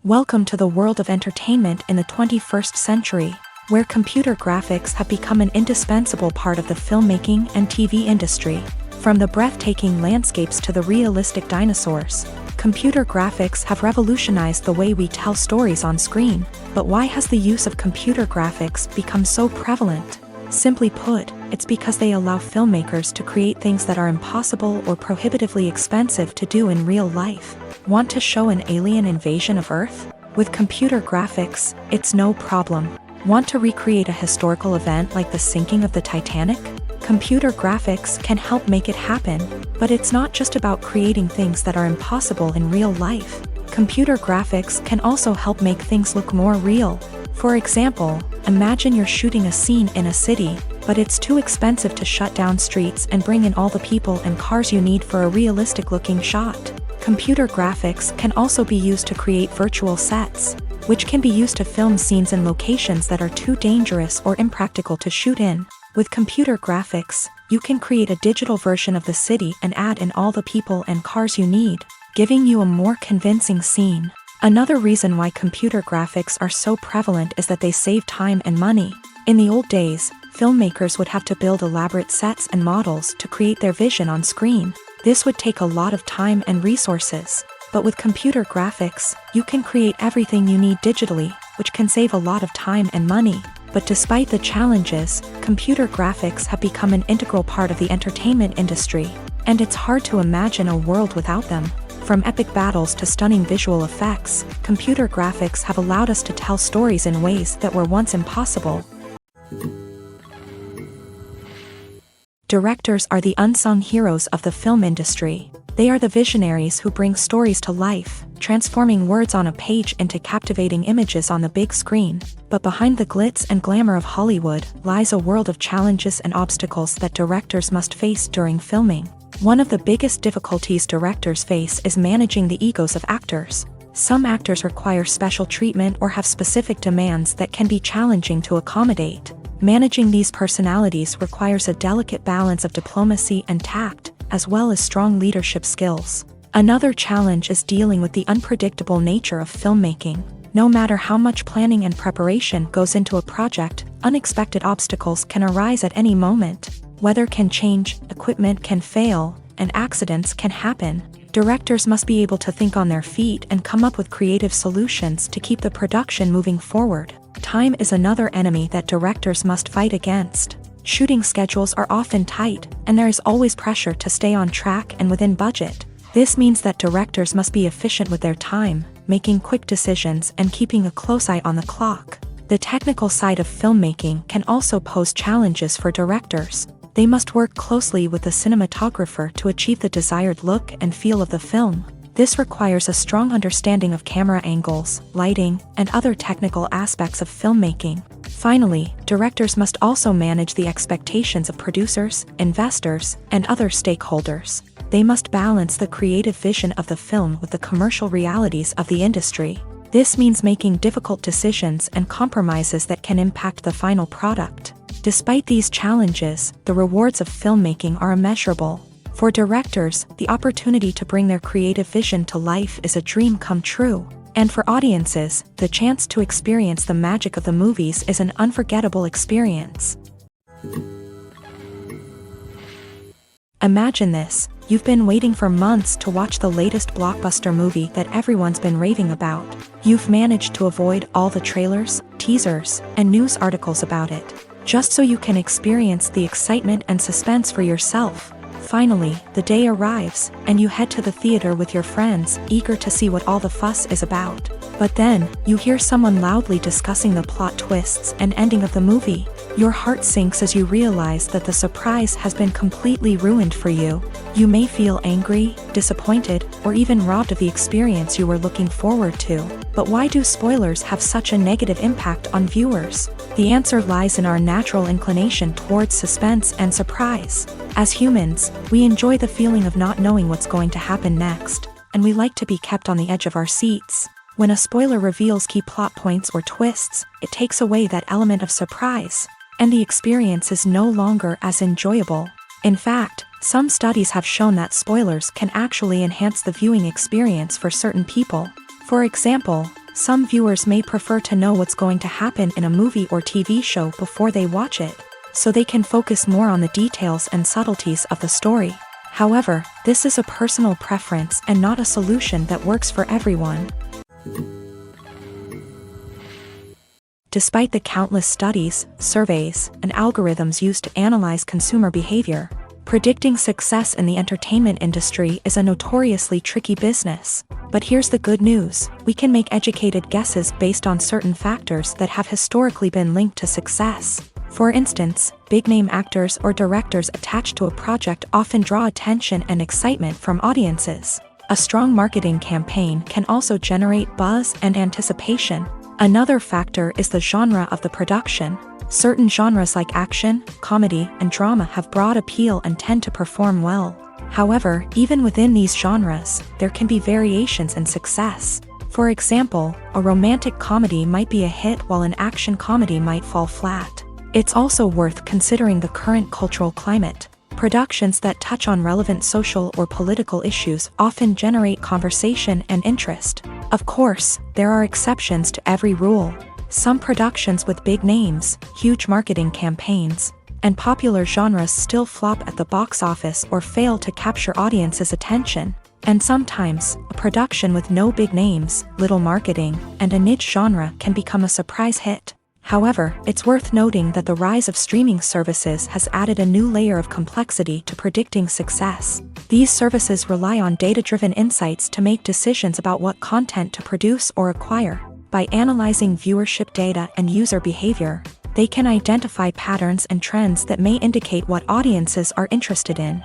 Welcome to the world of entertainment in the 21st century, where computer graphics have become an indispensable part of the filmmaking and TV industry. From the breathtaking landscapes to the realistic dinosaurs, computer graphics have revolutionized the way we tell stories on screen. But why has the use of computer graphics become so prevalent? Simply put, it's because they allow filmmakers to create things that are impossible or prohibitively expensive to do in real life. Want to show an alien invasion of Earth? With computer graphics, it's no problem. Want to recreate a historical event like the sinking of the Titanic? Computer graphics can help make it happen, but it's not just about creating things that are impossible in real life. Computer graphics can also help make things look more real. For example, Imagine you're shooting a scene in a city, but it's too expensive to shut down streets and bring in all the people and cars you need for a realistic-looking shot. Computer graphics can also be used to create virtual sets, which can be used to film scenes in locations that are too dangerous or impractical to shoot in. With computer graphics, you can create a digital version of the city and add in all the people and cars you need, giving you a more convincing scene. Another reason why computer graphics are so prevalent is that they save time and money. In the old days, filmmakers would have to build elaborate sets and models to create their vision on screen. This would take a lot of time and resources. But with computer graphics, you can create everything you need digitally, which can save a lot of time and money. But despite the challenges, computer graphics have become an integral part of the entertainment industry, and it's hard to imagine a world without them. From epic battles to stunning visual effects, computer graphics have allowed us to tell stories in ways that were once impossible. Directors are the unsung heroes of the film industry. They are the visionaries who bring stories to life, transforming words on a page into captivating images on the big screen. But behind the glitz and glamour of Hollywood lies a world of challenges and obstacles that directors must face during filming. One of the biggest difficulties directors face is managing the egos of actors. Some actors require special treatment or have specific demands that can be challenging to accommodate. Managing these personalities requires a delicate balance of diplomacy and tact, as well as strong leadership skills. Another challenge is dealing with the unpredictable nature of filmmaking. No matter how much planning and preparation goes into a project, unexpected obstacles can arise at any moment. Weather can change, equipment can fail, and accidents can happen. Directors must be able to think on their feet and come up with creative solutions to keep the production moving forward. Time is another enemy that directors must fight against. Shooting schedules are often tight, and there is always pressure to stay on track and within budget. This means that directors must be efficient with their time, making quick decisions and keeping a close eye on the clock. The technical side of filmmaking can also pose challenges for directors. They must work closely with the cinematographer to achieve the desired look and feel of the film. This requires a strong understanding of camera angles, lighting, and other technical aspects of filmmaking. Finally, directors must also manage the expectations of producers, investors, and other stakeholders. They must balance the creative vision of the film with the commercial realities of the industry. This means making difficult decisions and compromises that can impact the final product. Despite these challenges, the rewards of filmmaking are immeasurable. For directors, the opportunity to bring their creative vision to life is a dream come true. And for audiences, the chance to experience the magic of the movies is an unforgettable experience. Imagine this: you've been waiting for months to watch the latest blockbuster movie that everyone's been raving about. You've managed to avoid all the trailers, teasers, and news articles about it, just so you can experience the excitement and suspense for yourself. Finally, the day arrives, and you head to the theater with your friends, eager to see what all the fuss is about. But then, you hear someone loudly discussing the plot twists and ending of the movie. Your heart sinks as you realize that the surprise has been completely ruined for you. You may feel angry, disappointed, or even robbed of the experience you were looking forward to. But why do spoilers have such a negative impact on viewers? The answer lies in our natural inclination towards suspense and surprise. As humans, we enjoy the feeling of not knowing what's going to happen next, and we like to be kept on the edge of our seats. When a spoiler reveals key plot points or twists, it takes away that element of surprise, and the experience is no longer as enjoyable. In fact, some studies have shown that spoilers can actually enhance the viewing experience for certain people. For example, some viewers may prefer to know what's going to happen in a movie or TV show before they watch it, so they can focus more on the details and subtleties of the story. However, this is a personal preference and not a solution that works for everyone. Despite the countless studies, surveys, and algorithms used to analyze consumer behavior, predicting success in the entertainment industry is a notoriously tricky business. But here's the good news: we can make educated guesses based on certain factors that have historically been linked to success. For instance, big-name actors or directors attached to a project often draw attention and excitement from audiences. A strong marketing campaign can also generate buzz and anticipation. Another factor is the genre of the production. Certain genres like action, comedy, and drama have broad appeal and tend to perform well. However, even within these genres, there can be variations in success. For example, a romantic comedy might be a hit while an action comedy might fall flat. It's also worth considering the current cultural climate. Productions that touch on relevant social or political issues often generate conversation and interest. Of course, there are exceptions to every rule. Some productions with big names, huge marketing campaigns, and popular genres still flop at the box office or fail to capture audiences' attention. And sometimes, a production with no big names, little marketing, and a niche genre can become a surprise hit. However, it's worth noting that the rise of streaming services has added a new layer of complexity to predicting success. These services rely on data-driven insights to make decisions about what content to produce or acquire. By analyzing viewership data and user behavior, they can identify patterns and trends that may indicate what audiences are interested in.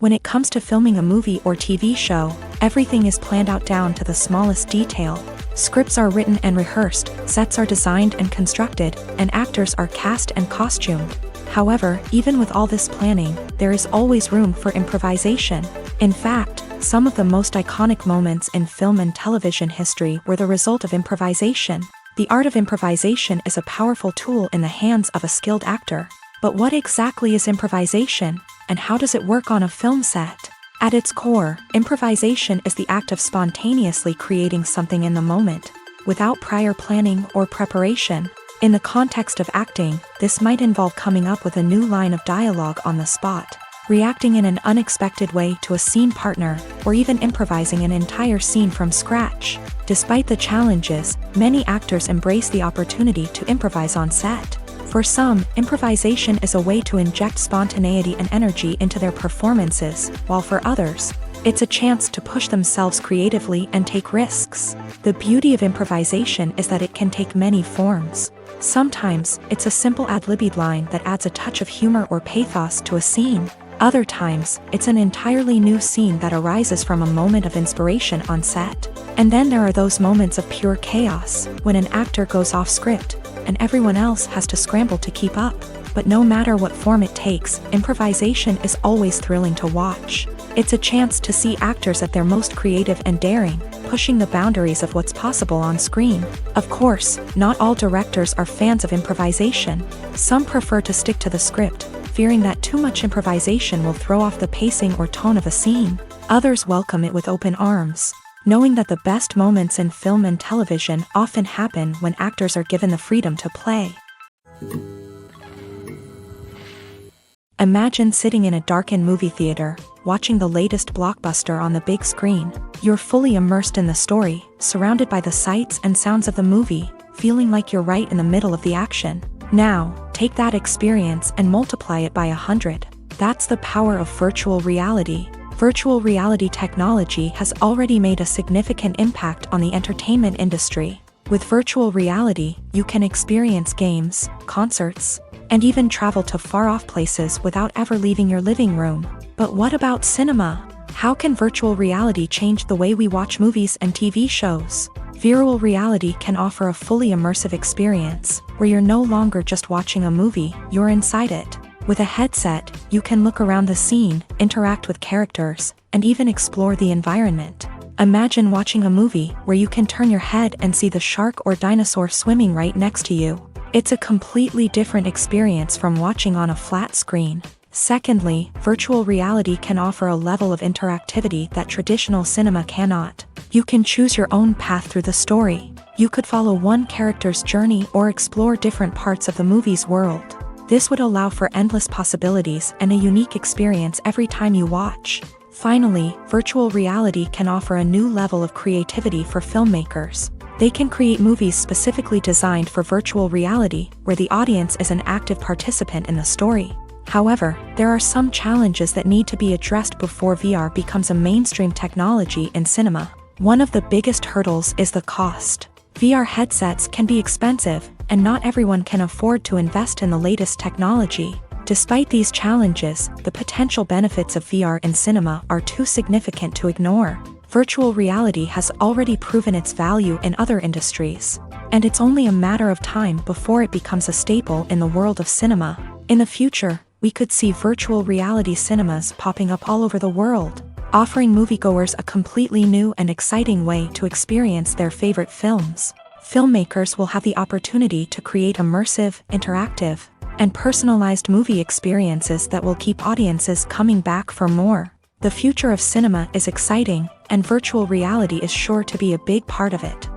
When it comes to filming a movie or TV show, everything is planned out down to the smallest detail. Scripts are written and rehearsed, sets are designed and constructed, and actors are cast and costumed. However, even with all this planning, there is always room for improvisation. In fact, some of the most iconic moments in film and television history were the result of improvisation. The art of improvisation is a powerful tool in the hands of a skilled actor. But what exactly is improvisation, and how does it work on a film set? At its core, improvisation is the act of spontaneously creating something in the moment, without prior planning or preparation. In the context of acting, this might involve coming up with a new line of dialogue on the spot, reacting in an unexpected way to a scene partner, or even improvising an entire scene from scratch. Despite the challenges, many actors embrace the opportunity to improvise on set. For some, improvisation is a way to inject spontaneity and energy into their performances, while for others, it's a chance to push themselves creatively and take risks. The beauty of improvisation is that it can take many forms. Sometimes, it's a simple ad-libbed line that adds a touch of humor or pathos to a scene. Other times, it's an entirely new scene that arises from a moment of inspiration on set. And then there are those moments of pure chaos, when an actor goes off script, and everyone else has to scramble to keep up. But no matter what form it takes, improvisation is always thrilling to watch. It's a chance to see actors at their most creative and daring, pushing the boundaries of what's possible on screen. Of course, not all directors are fans of improvisation. Some prefer to stick to the script, fearing that too much improvisation will throw off the pacing or tone of a scene. Others welcome it with open arms, knowing that the best moments in film and television often happen when actors are given the freedom to play. Imagine sitting in a darkened movie theater, watching the latest blockbuster on the big screen. You're fully immersed in the story, surrounded by the sights and sounds of the movie, feeling like you're right in the middle of the action. Now, take that experience and multiply it by 100. That's the power of virtual reality. Virtual reality technology has already made a significant impact on the entertainment industry. With virtual reality, you can experience games, concerts, and even travel to far-off places without ever leaving your living room. But what about cinema? How can virtual reality change the way we watch movies and TV shows? Virtual reality can offer a fully immersive experience, where you're no longer just watching a movie, you're inside it. With a headset, you can look around the scene, interact with characters, and even explore the environment. Imagine watching a movie where you can turn your head and see the shark or dinosaur swimming right next to you. It's a completely different experience from watching on a flat screen. Secondly, virtual reality can offer a level of interactivity that traditional cinema cannot. You can choose your own path through the story. You could follow one character's journey or explore different parts of the movie's world. This would allow for endless possibilities and a unique experience every time you watch. Finally, virtual reality can offer a new level of creativity for filmmakers. They can create movies specifically designed for virtual reality, where the audience is an active participant in the story. However, there are some challenges that need to be addressed before VR becomes a mainstream technology in cinema. One of the biggest hurdles is the cost. VR headsets can be expensive, and not everyone can afford to invest in the latest technology. Despite these challenges, the potential benefits of VR in cinema are too significant to ignore. Virtual reality has already proven its value in other industries, and it's only a matter of time before it becomes a staple in the world of cinema. In the future, we could see virtual reality cinemas popping up all over the world, offering moviegoers a completely new and exciting way to experience their favorite films. Filmmakers will have the opportunity to create immersive, interactive, and personalized movie experiences that will keep audiences coming back for more. The future of cinema is exciting, and virtual reality is sure to be a big part of it.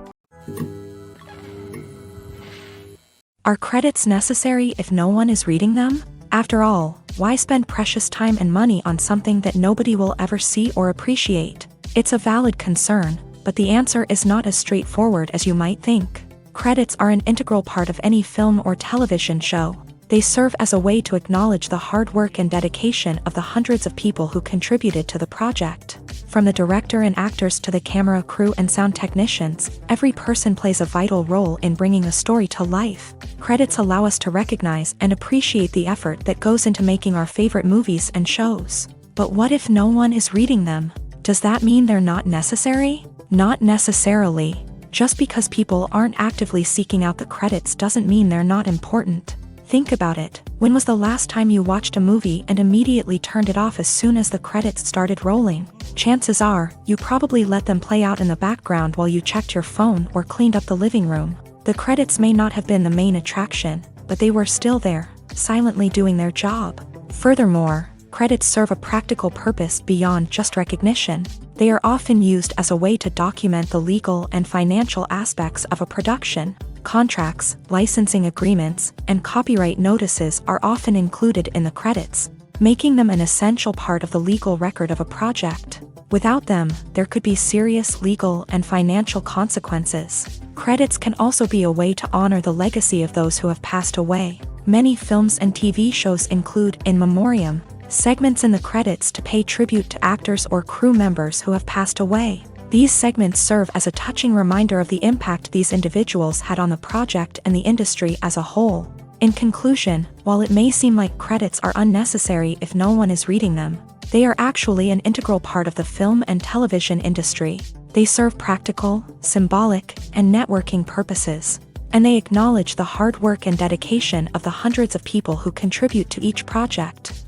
Are credits necessary if no one is reading them? After all, why spend precious time and money on something that nobody will ever see or appreciate? It's a valid concern, but the answer is not as straightforward as you might think. Credits are an integral part of any film or television show. They serve as a way to acknowledge the hard work and dedication of the hundreds of people who contributed to the project. From the director and actors to the camera crew and sound technicians, every person plays a vital role in bringing a story to life. Credits allow us to recognize and appreciate the effort that goes into making our favorite movies and shows. But what if no one is reading them? Does that mean they're not necessary? Not necessarily. Just because people aren't actively seeking out the credits doesn't mean they're not important. Think about it. When was the last time you watched a movie and immediately turned it off as soon as the credits started rolling? Chances are, you probably let them play out in the background while you checked your phone or cleaned up the living room. The credits may not have been the main attraction, but they were still there, silently doing their job. Furthermore, credits serve a practical purpose beyond just recognition. They are often used as a way to document the legal and financial aspects of a production. Contracts, licensing agreements, and copyright notices are often included in the credits, making them an essential part of the legal record of a project. Without them, there could be serious legal and financial consequences. Credits can also be a way to honor the legacy of those who have passed away. Many films and TV shows include in memoriam segments in the credits to pay tribute to actors or crew members who have passed away. These segments serve as a touching reminder of the impact these individuals had on the project and the industry as a whole. In conclusion, while it may seem like credits are unnecessary if no one is reading them, they are actually an integral part of the film and television industry. They serve practical, symbolic, and networking purposes, and they acknowledge the hard work and dedication of the hundreds of people who contribute to each project.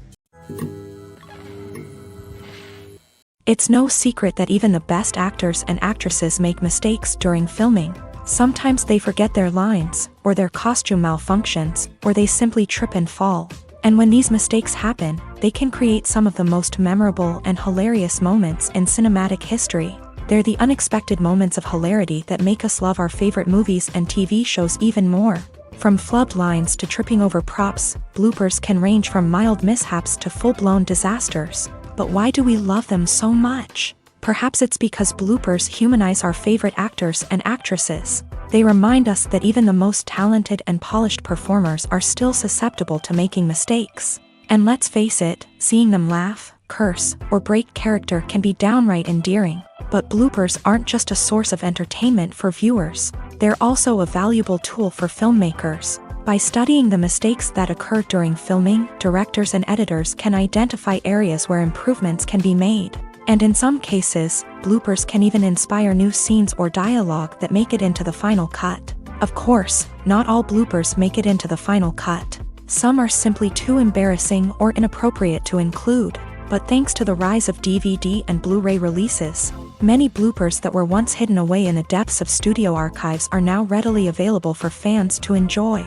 It's no secret that even the best actors and actresses make mistakes during filming. Sometimes they forget their lines, or their costume malfunctions, or they simply trip and fall. And when these mistakes happen, they can create some of the most memorable and hilarious moments in cinematic history. They're the unexpected moments of hilarity that make us love our favorite movies and TV shows even more. From flubbed lines to tripping over props, bloopers can range from mild mishaps to full-blown disasters. But why do we love them so much? Perhaps it's because bloopers humanize our favorite actors and actresses. They remind us that even the most talented and polished performers are still susceptible to making mistakes. And let's face it, seeing them laugh, curse, or break character can be downright endearing. But bloopers aren't just a source of entertainment for viewers. They're also a valuable tool for filmmakers. By studying the mistakes that occur during filming, directors and editors can identify areas where improvements can be made. And in some cases, bloopers can even inspire new scenes or dialogue that make it into the final cut. Of course, not all bloopers make it into the final cut. Some are simply too embarrassing or inappropriate to include. But thanks to the rise of DVD and Blu-ray releases, many bloopers that were once hidden away in the depths of studio archives are now readily available for fans to enjoy.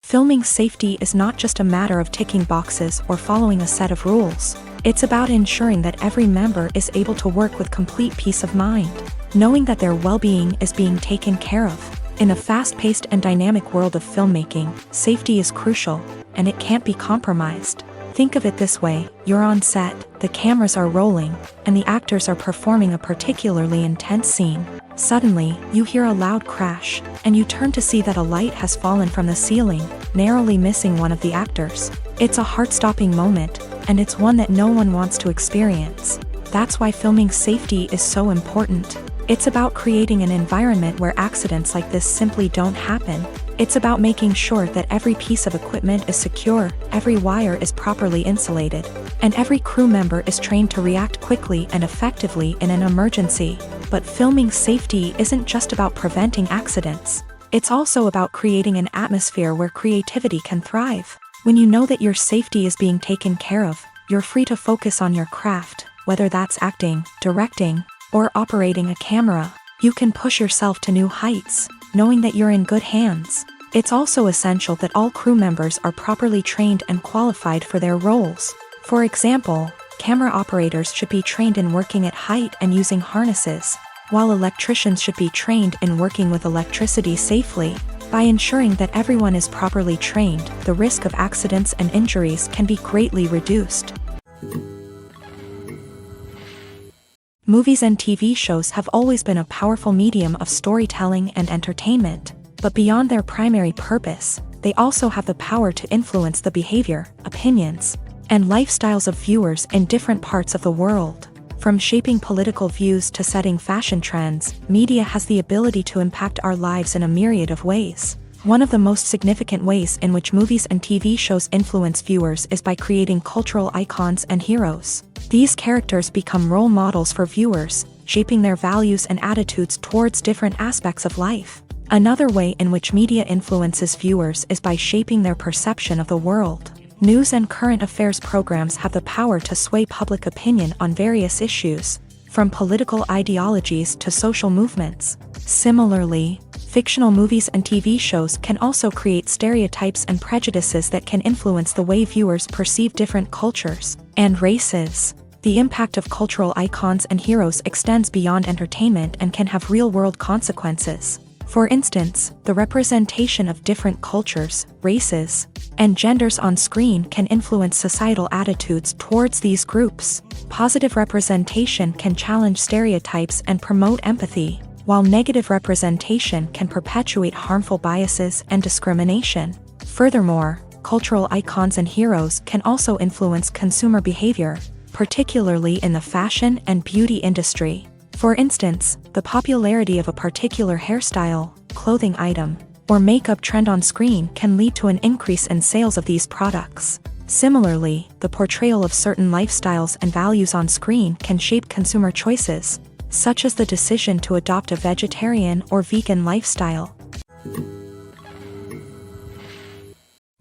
Filming safety is not just a matter of ticking boxes or following a set of rules. It's about ensuring that every member is able to work with complete peace of mind, knowing that their well-being is being taken care of. In a fast-paced and dynamic world of filmmaking, safety is crucial, and it can't be compromised. Think of it this way: you're on set, the cameras are rolling, and the actors are performing a particularly intense scene. Suddenly, you hear a loud crash, and you turn to see that a light has fallen from the ceiling, narrowly missing one of the actors. It's a heart-stopping moment, and it's one that no one wants to experience. That's why filming safety is so important. It's about creating an environment where accidents like this simply don't happen. It's about making sure that every piece of equipment is secure, every wire is properly insulated, and every crew member is trained to react quickly and effectively in an emergency. But filming safety isn't just about preventing accidents. It's also about creating an atmosphere where creativity can thrive. When you know that your safety is being taken care of, you're free to focus on your craft, whether that's acting, directing, or operating a camera. You can push yourself to new heights, knowing that you're in good hands. It's also essential that all crew members are properly trained and qualified for their roles. For example, camera operators should be trained in working at height and using harnesses, while electricians should be trained in working with electricity safely. By ensuring that everyone is properly trained, the risk of accidents and injuries can be greatly reduced. Movies and TV shows have always been a powerful medium of storytelling and entertainment, but beyond their primary purpose, they also have the power to influence the behavior, opinions, and lifestyles of viewers in different parts of the world. From shaping political views to setting fashion trends, media has the ability to impact our lives in a myriad of ways. One of the most significant ways in which movies and TV shows influence viewers is by creating cultural icons and heroes. These characters become role models for viewers, shaping their values and attitudes towards different aspects of life. Another way in which media influences viewers is by shaping their perception of the world. News and current affairs programs have the power to sway public opinion on various issues, from political ideologies to social movements. Similarly, fictional movies and TV shows can also create stereotypes and prejudices that can influence the way viewers perceive different cultures and races. The impact of cultural icons and heroes extends beyond entertainment and can have real-world consequences. For instance, the representation of different cultures, races, and genders on screen can influence societal attitudes towards these groups. Positive representation can challenge stereotypes and promote empathy, while negative representation can perpetuate harmful biases and discrimination. Furthermore, cultural icons and heroes can also influence consumer behavior, particularly in the fashion and beauty industry. For instance, the popularity of a particular hairstyle, clothing item, or makeup trend on screen can lead to an increase in sales of these products. Similarly, the portrayal of certain lifestyles and values on screen can shape consumer choices, such as the decision to adopt a vegetarian or vegan lifestyle.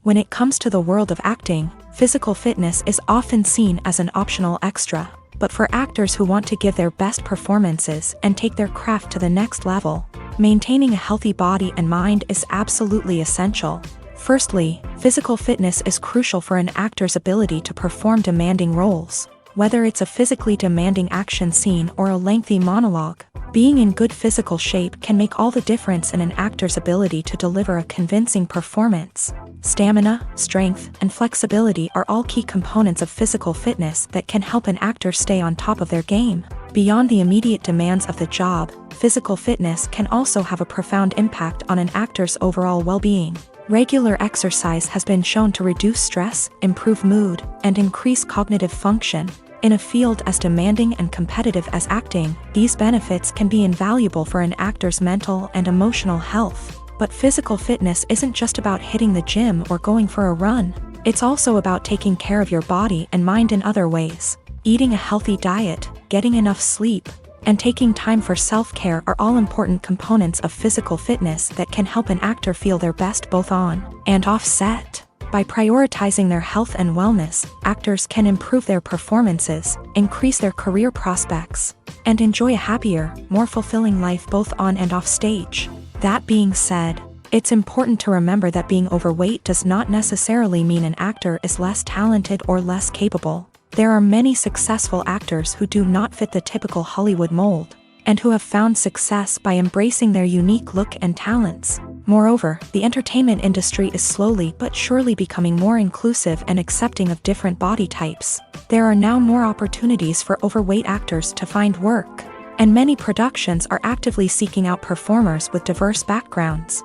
When it comes to the world of acting, physical fitness is often seen as an optional extra. But for actors who want to give their best performances and take their craft to the next level, maintaining a healthy body and mind is absolutely essential. Firstly, physical fitness is crucial for an actor's ability to perform demanding roles. Whether it's a physically demanding action scene or a lengthy monologue, being in good physical shape can make all the difference in an actor's ability to deliver a convincing performance. Stamina, strength, and flexibility are all key components of physical fitness that can help an actor stay on top of their game. Beyond the immediate demands of the job, physical fitness can also have a profound impact on an actor's overall well-being. Regular exercise has been shown to reduce stress, improve mood, and increase cognitive function. In a field as demanding and competitive as acting, these benefits can be invaluable for an actor's mental and emotional health. But physical fitness isn't just about hitting the gym or going for a run. It's also about taking care of your body and mind in other ways. Eating a healthy diet, getting enough sleep, and taking time for self-care are all important components of physical fitness that can help an actor feel their best both on and off set. By prioritizing their health and wellness, actors can improve their performances, increase their career prospects, and enjoy a happier, more fulfilling life both on and off stage. That being said, it's important to remember that being overweight does not necessarily mean an actor is less talented or less capable. There are many successful actors who do not fit the typical Hollywood mold, and who have found success by embracing their unique look and talents. Moreover, the entertainment industry is slowly but surely becoming more inclusive and accepting of different body types. There are now more opportunities for overweight actors to find work, and many productions are actively seeking out performers with diverse backgrounds.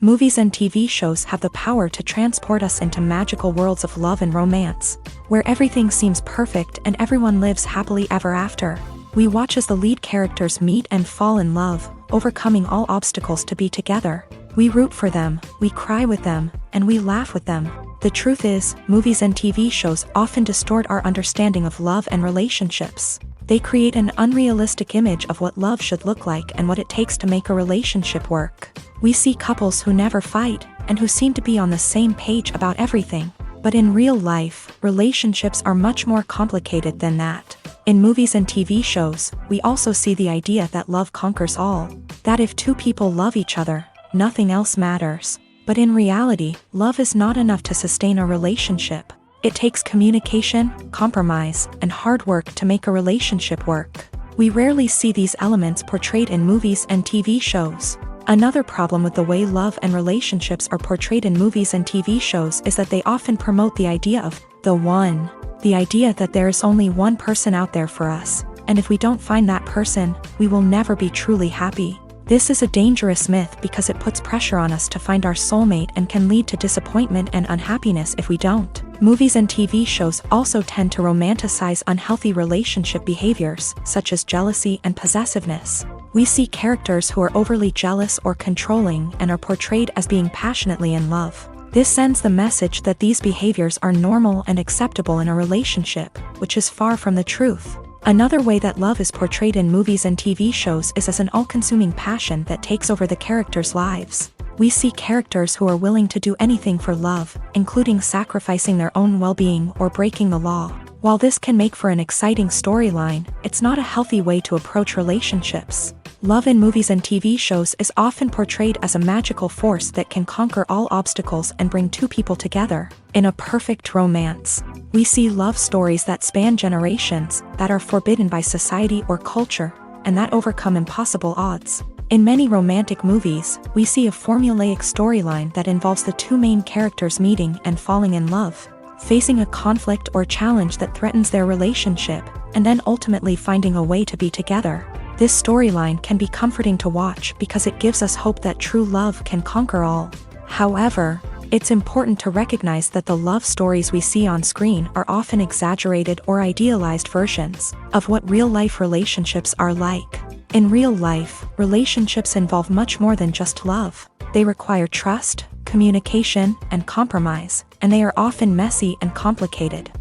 Movies and TV shows have the power to transport us into magical worlds of love and romance, where everything seems perfect and everyone lives happily ever after. We watch as the lead characters meet and fall in love, overcoming all obstacles to be together. We root for them, we cry with them, and we laugh with them. The truth is, movies and TV shows often distort our understanding of love and relationships. They create an unrealistic image of what love should look like and what it takes to make a relationship work. We see couples who never fight, and who seem to be on the same page about everything. But in real life, relationships are much more complicated than that. In movies and TV shows, we also see the idea that love conquers all. That if two people love each other, nothing else matters. But in reality, love is not enough to sustain a relationship. It takes communication, compromise, and hard work to make a relationship work. We rarely see these elements portrayed in movies and TV shows. Another problem with the way love and relationships are portrayed in movies and TV shows is that they often promote the idea of the one. The idea that there is only one person out there for us, and if we don't find that person, we will never be truly happy. This is a dangerous myth because it puts pressure on us to find our soulmate and can lead to disappointment and unhappiness if we don't. Movies and TV shows also tend to romanticize unhealthy relationship behaviors, such as jealousy and possessiveness. We see characters who are overly jealous or controlling and are portrayed as being passionately in love. This sends the message that these behaviors are normal and acceptable in a relationship, which is far from the truth. Another way that love is portrayed in movies and TV shows is as an all-consuming passion that takes over the characters' lives. We see characters who are willing to do anything for love, including sacrificing their own well-being or breaking the law. While this can make for an exciting storyline, it's not a healthy way to approach relationships. Love in movies and TV shows is often portrayed as a magical force that can conquer all obstacles and bring two people together. In a perfect romance, we see love stories that span generations, that are forbidden by society or culture, and that overcome impossible odds. In many romantic movies, we see a formulaic storyline that involves the two main characters meeting and falling in love, facing a conflict or challenge that threatens their relationship, and then ultimately finding a way to be together. This storyline can be comforting to watch because it gives us hope that true love can conquer all. However, it's important to recognize that the love stories we see on screen are often exaggerated or idealized versions of what real-life relationships are like. In real life, relationships involve much more than just love. They require trust, communication, and compromise, and they are often messy and complicated.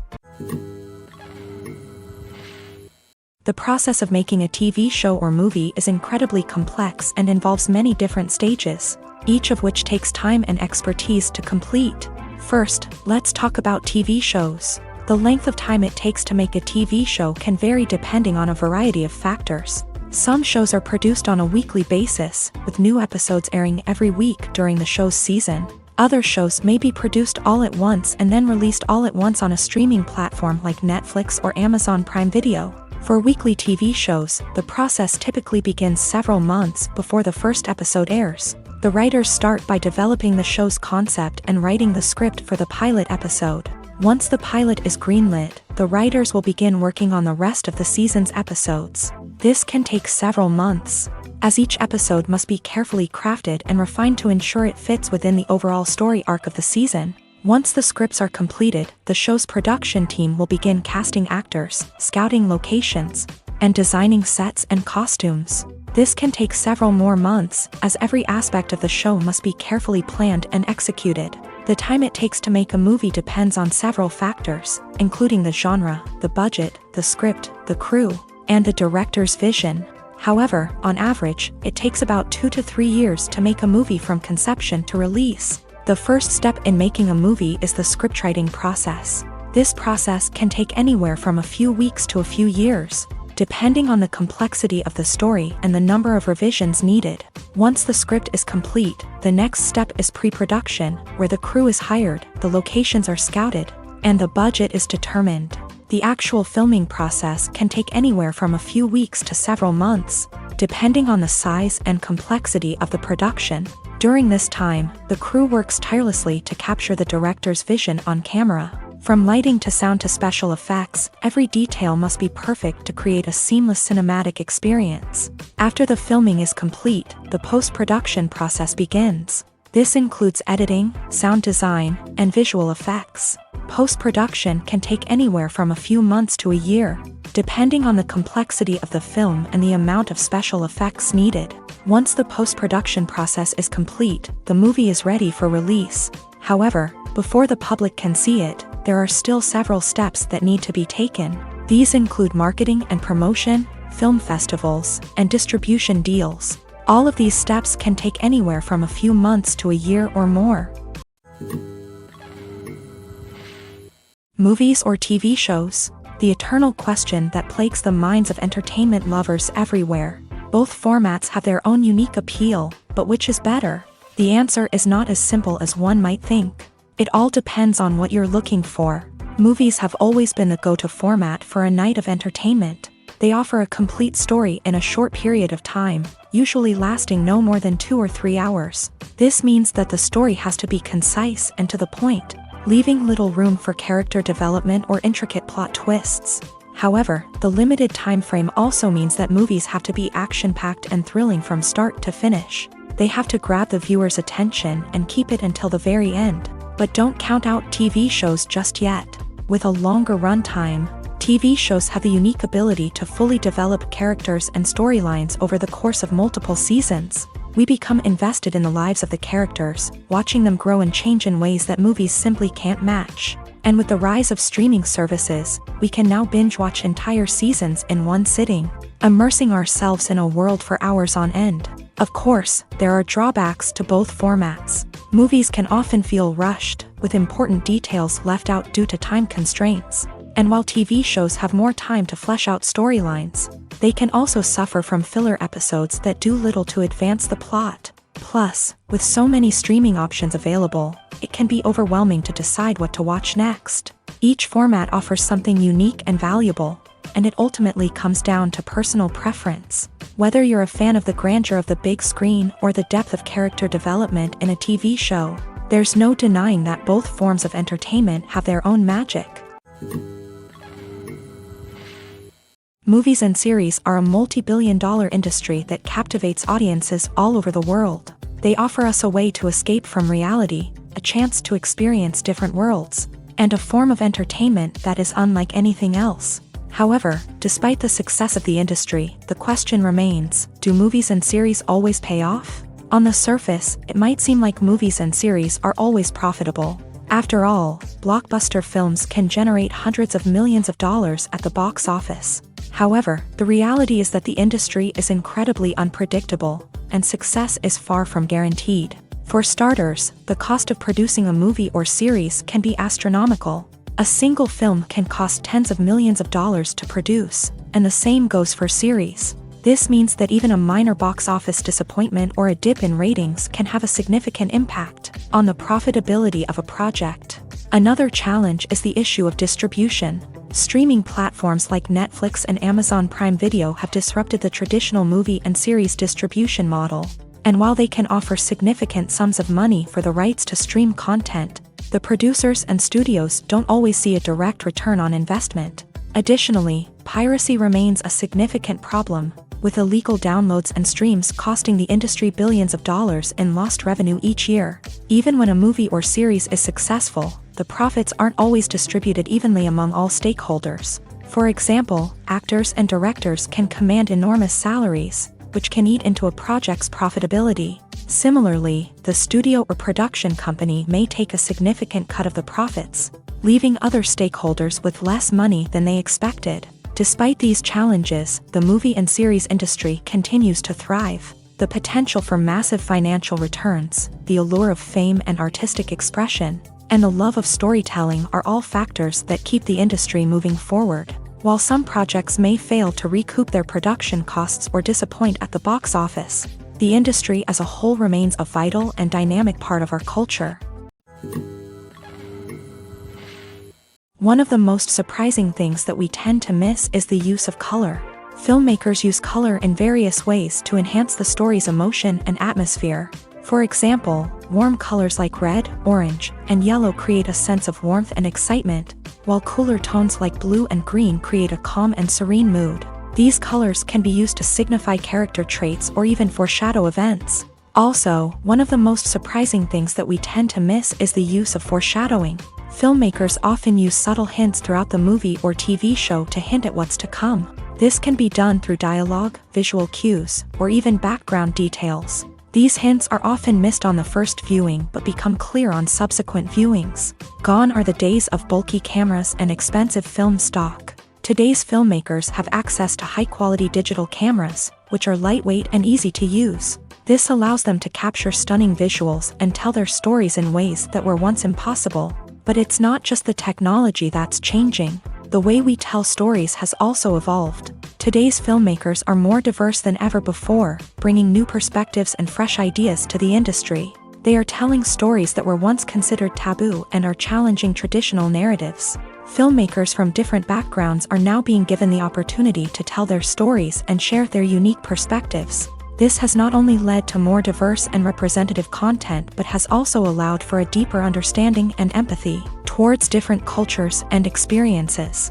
The process of making a TV show or movie is incredibly complex and involves many different stages, each of which takes time and expertise to complete. First, let's talk about TV shows. The length of time it takes to make a TV show can vary depending on a variety of factors. Some shows are produced on a weekly basis, with new episodes airing every week during the show's season. Other shows may be produced all at once and then released all at once on a streaming platform like Netflix or Amazon Prime Video. For weekly TV shows, the process typically begins several months before the first episode airs. The writers start by developing the show's concept and writing the script for the pilot episode. Once the pilot is greenlit, the writers will begin working on the rest of the season's episodes. This can take several months, as each episode must be carefully crafted and refined to ensure it fits within the overall story arc of the season. Once the scripts are completed, the show's production team will begin casting actors, scouting locations, and designing sets and costumes. This can take several more months, as every aspect of the show must be carefully planned and executed. The time it takes to make a movie depends on several factors, including the genre, the budget, the script, the crew, and the director's vision. However, on average, it takes about 2 to 3 years to make a movie from conception to release. The first step in making a movie is the scriptwriting process. This process can take anywhere from a few weeks to a few years, depending on the complexity of the story and the number of revisions needed. Once the script is complete, the next step is pre-production, where the crew is hired, the locations are scouted, and the budget is determined. The actual filming process can take anywhere from a few weeks to several months, depending on the size and complexity of the production. During this time, the crew works tirelessly to capture the director's vision on camera. From lighting to sound to special effects, every detail must be perfect to create a seamless cinematic experience. After the filming is complete, the post-production process begins. This includes editing, sound design, and visual effects. Post-production can take anywhere from a few months to a year, depending on the complexity of the film and the amount of special effects needed. Once the post-production process is complete, the movie is ready for release. However, before the public can see it, there are still several steps that need to be taken. These include marketing and promotion, film festivals, and distribution deals. All of these steps can take anywhere from a few months to a year or more. Movies or TV shows? The eternal question that plagues the minds of entertainment lovers everywhere. Both formats have their own unique appeal, but which is better? The answer is not as simple as one might think. It all depends on what you're looking for. Movies have always been the go-to format for a night of entertainment. They offer a complete story in a short period of time, usually lasting no more than 2 or 3 hours. This means that the story has to be concise and to the point, leaving little room for character development or intricate plot twists. However, the limited time frame also means that movies have to be action-packed and thrilling from start to finish. They have to grab the viewer's attention and keep it until the very end. But don't count out TV shows just yet. With a longer runtime, TV shows have the unique ability to fully develop characters and storylines over the course of multiple seasons. We become invested in the lives of the characters, watching them grow and change in ways that movies simply can't match. And with the rise of streaming services, we can now binge-watch entire seasons in one sitting, immersing ourselves in a world for hours on end. Of course, there are drawbacks to both formats. Movies can often feel rushed, with important details left out due to time constraints. And while TV shows have more time to flesh out storylines, they can also suffer from filler episodes that do little to advance the plot. Plus, with so many streaming options available, it can be overwhelming to decide what to watch next. Each format offers something unique and valuable, and it ultimately comes down to personal preference. Whether you're a fan of the grandeur of the big screen or the depth of character development in a TV show, there's no denying that both forms of entertainment have their own magic. Movies and series are a multi-billion-dollar industry that captivates audiences all over the world. They offer us a way to escape from reality, a chance to experience different worlds, and a form of entertainment that is unlike anything else. However, despite the success of the industry, the question remains, do movies and series always pay off? On the surface, it might seem like movies and series are always profitable. After all, blockbuster films can generate hundreds of millions of dollars at the box office. However, the reality is that the industry is incredibly unpredictable, and success is far from guaranteed. For starters, the cost of producing a movie or series can be astronomical. A single film can cost tens of millions of dollars to produce, and the same goes for series. This means that even a minor box office disappointment or a dip in ratings can have a significant impact on the profitability of a project. Another challenge is the issue of distribution. Streaming platforms like Netflix and Amazon Prime Video have disrupted the traditional movie and series distribution model. And while they can offer significant sums of money for the rights to stream content, the producers and studios don't always see a direct return on investment. Additionally, piracy remains a significant problem, with illegal downloads and streams costing the industry billions of dollars in lost revenue each year. Even when a movie or series is successful, the profits aren't always distributed evenly among all stakeholders. For example, actors and directors can command enormous salaries, which can eat into a project's profitability. Similarly, the studio or production company may take a significant cut of the profits, leaving other stakeholders with less money than they expected. Despite these challenges, the movie and series industry continues to thrive. The potential for massive financial returns, the allure of fame and artistic expression, and the love of storytelling are all factors that keep the industry moving forward. While some projects may fail to recoup their production costs or disappoint at the box office, the industry as a whole remains a vital and dynamic part of our culture. One of the most surprising things that we tend to miss is the use of color. Filmmakers use color in various ways to enhance the story's emotion and atmosphere. For example, warm colors like red, orange, and yellow create a sense of warmth and excitement, while cooler tones like blue and green create a calm and serene mood. These colors can be used to signify character traits or even foreshadow events. Also, one of the most surprising things that we tend to miss is the use of foreshadowing. Filmmakers often use subtle hints throughout the movie or TV show to hint at what's to come. This can be done through dialogue, visual cues, or even background details. These hints are often missed on the first viewing but become clear on subsequent viewings. Gone are the days of bulky cameras and expensive film stock. Today's filmmakers have access to high-quality digital cameras, which are lightweight and easy to use. This allows them to capture stunning visuals and tell their stories in ways that were once impossible. But it's not just the technology that's changing. The way we tell stories has also evolved. Today's filmmakers are more diverse than ever before, bringing new perspectives and fresh ideas to the industry. They are telling stories that were once considered taboo and are challenging traditional narratives. Filmmakers from different backgrounds are now being given the opportunity to tell their stories and share their unique perspectives. This has not only led to more diverse and representative content but has also allowed for a deeper understanding and empathy towards different cultures and experiences.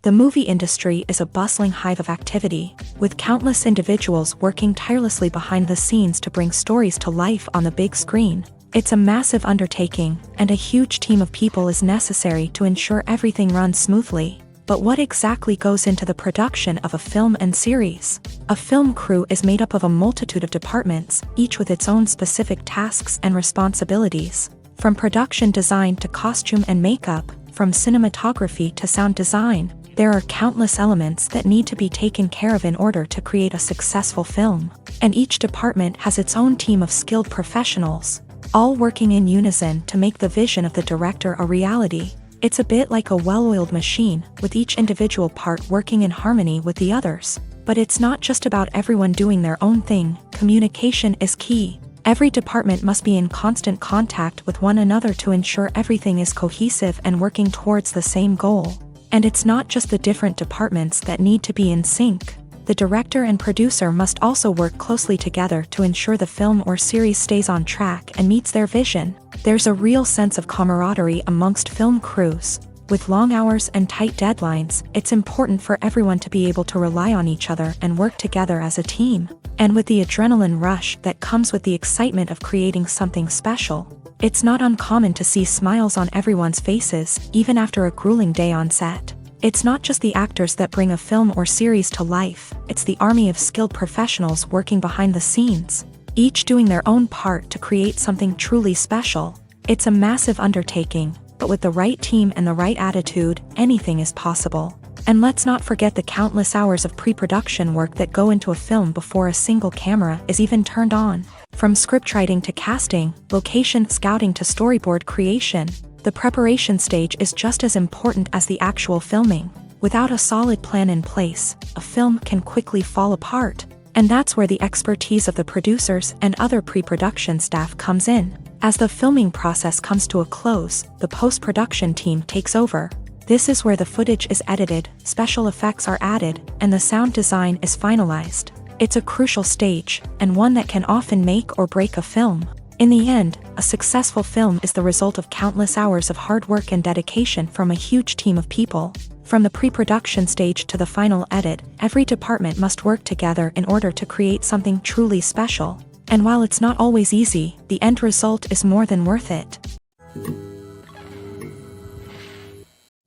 The movie industry is a bustling hive of activity, with countless individuals working tirelessly behind the scenes to bring stories to life on the big screen. It's a massive undertaking, and a huge team of people is necessary to ensure everything runs smoothly. But what exactly goes into the production of a film and series? A film crew is made up of a multitude of departments, each with its own specific tasks and responsibilities. From production design to costume and makeup, from cinematography to sound design, there are countless elements that need to be taken care of in order to create a successful film. And each department has its own team of skilled professionals, all working in unison to make the vision of the director a reality. It's a bit like a well-oiled machine, with each individual part working in harmony with the others. But it's not just about everyone doing their own thing. Communication is key. Every department must be in constant contact with one another to ensure everything is cohesive and working towards the same goal. And it's not just the different departments that need to be in sync. The director and producer must also work closely together to ensure the film or series stays on track and meets their vision. There's a real sense of camaraderie amongst film crews. With long hours and tight deadlines, it's important for everyone to be able to rely on each other and work together as a team. And with the adrenaline rush that comes with the excitement of creating something special, it's not uncommon to see smiles on everyone's faces, even after a grueling day on set. It's not just the actors that bring a film or series to life, it's the army of skilled professionals working behind the scenes, each doing their own part to create something truly special. It's a massive undertaking, but with the right team and the right attitude, anything is possible. And let's not forget the countless hours of pre-production work that go into a film before a single camera is even turned on. From scriptwriting to casting, location scouting to storyboard creation, the preparation stage is just as important as the actual filming. Without a solid plan in place, a film can quickly fall apart. And that's where the expertise of the producers and other pre-production staff comes in. As the filming process comes to a close, the post-production team takes over. This is where the footage is edited, special effects are added, and the sound design is finalized. It's a crucial stage, and one that can often make or break a film. In the end, a successful film is the result of countless hours of hard work and dedication from a huge team of people. From the pre-production stage to the final edit, every department must work together in order to create something truly special. And while it's not always easy, the end result is more than worth it.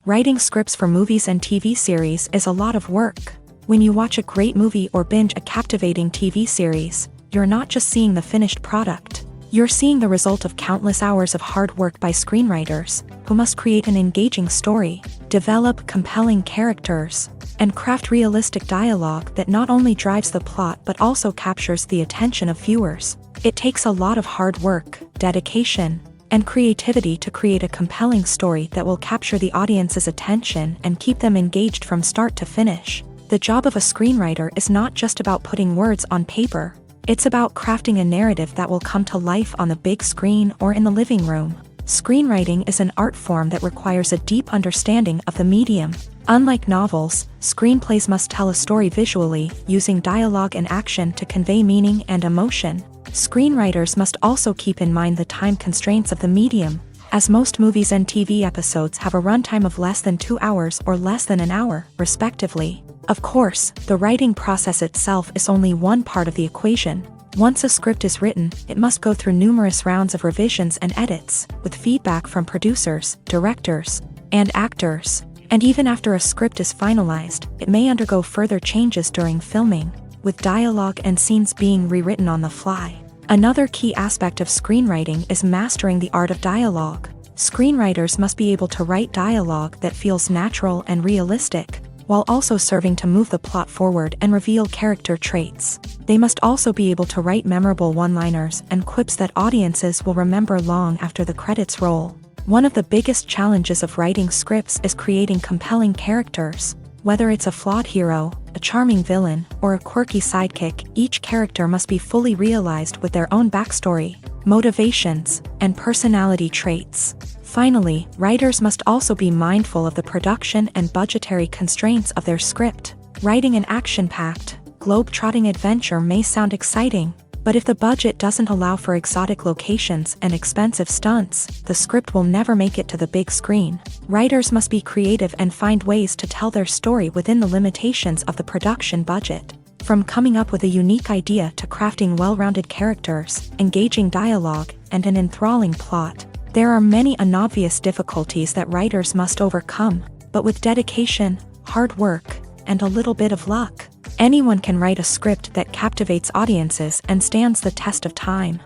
Writing scripts for movies and TV series is a lot of work. When you watch a great movie or binge a captivating TV series, you're not just seeing the finished product. You're seeing the result of countless hours of hard work by screenwriters, who must create an engaging story, develop compelling characters, and craft realistic dialogue that not only drives the plot but also captures the attention of viewers. It takes a lot of hard work, dedication, and creativity to create a compelling story that will capture the audience's attention and keep them engaged from start to finish. The job of a screenwriter is not just about putting words on paper. It's about crafting a narrative that will come to life on the big screen or in the living room. Screenwriting is an art form that requires a deep understanding of the medium. Unlike novels, screenplays must tell a story visually, using dialogue and action to convey meaning and emotion. Screenwriters must also keep in mind the time constraints of the medium, as most movies and TV episodes have a runtime of less than 2 hours or less than an hour, respectively. Of course, the writing process itself is only one part of the equation. Once a script is written, it must go through numerous rounds of revisions and edits, with feedback from producers, directors, and actors. And even after a script is finalized, it may undergo further changes during filming, with dialogue and scenes being rewritten on the fly. Another key aspect of screenwriting is mastering the art of dialogue. Screenwriters must be able to write dialogue that feels natural and realistic, while also serving to move the plot forward and reveal character traits. They must also be able to write memorable one-liners and quips that audiences will remember long after the credits roll. One of the biggest challenges of writing scripts is creating compelling characters. Whether it's a flawed hero, a charming villain, or a quirky sidekick, each character must be fully realized with their own backstory, motivations, and personality traits. Finally, writers must also be mindful of the production and budgetary constraints of their script. Writing an action-packed, globe-trotting adventure may sound exciting, but if the budget doesn't allow for exotic locations and expensive stunts, the script will never make it to the big screen. Writers must be creative and find ways to tell their story within the limitations of the production budget. From coming up with a unique idea to crafting well-rounded characters, engaging dialogue, and an enthralling plot, there are many unobvious difficulties that writers must overcome, but with dedication, hard work, and a little bit of luck, anyone can write a script that captivates audiences and stands the test of time.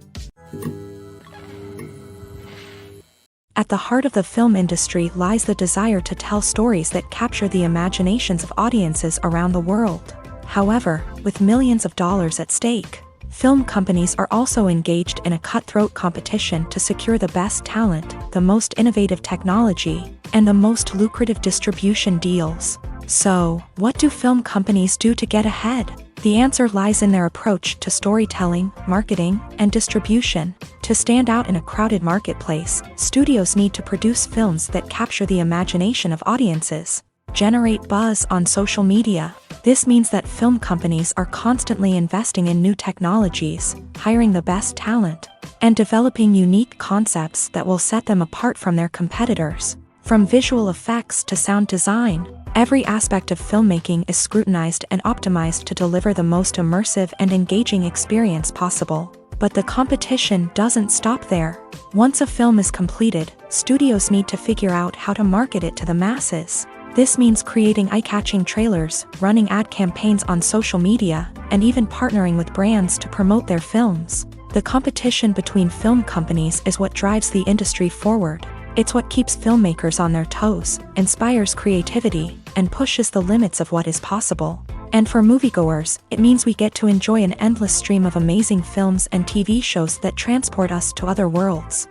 At the heart of the film industry lies the desire to tell stories that capture the imaginations of audiences around the world. However, with millions of dollars at stake, film companies are also engaged in a cutthroat competition to secure the best talent, the most innovative technology, and the most lucrative distribution deals. So, what do film companies do to get ahead? The answer lies in their approach to storytelling, marketing, and distribution. To stand out in a crowded marketplace, studios need to produce films that capture the imagination of audiences, generate buzz on social media. This means that film companies are constantly investing in new technologies, hiring the best talent, and developing unique concepts that will set them apart from their competitors. From visual effects to sound design, every aspect of filmmaking is scrutinized and optimized to deliver the most immersive and engaging experience possible. But the competition doesn't stop there. Once a film is completed, studios need to figure out how to market it to the masses. This means creating eye-catching trailers, running ad campaigns on social media, and even partnering with brands to promote their films. The competition between film companies is what drives the industry forward. It's what keeps filmmakers on their toes, inspires creativity, and pushes the limits of what is possible. And for moviegoers, it means we get to enjoy an endless stream of amazing films and TV shows that transport us to other worlds.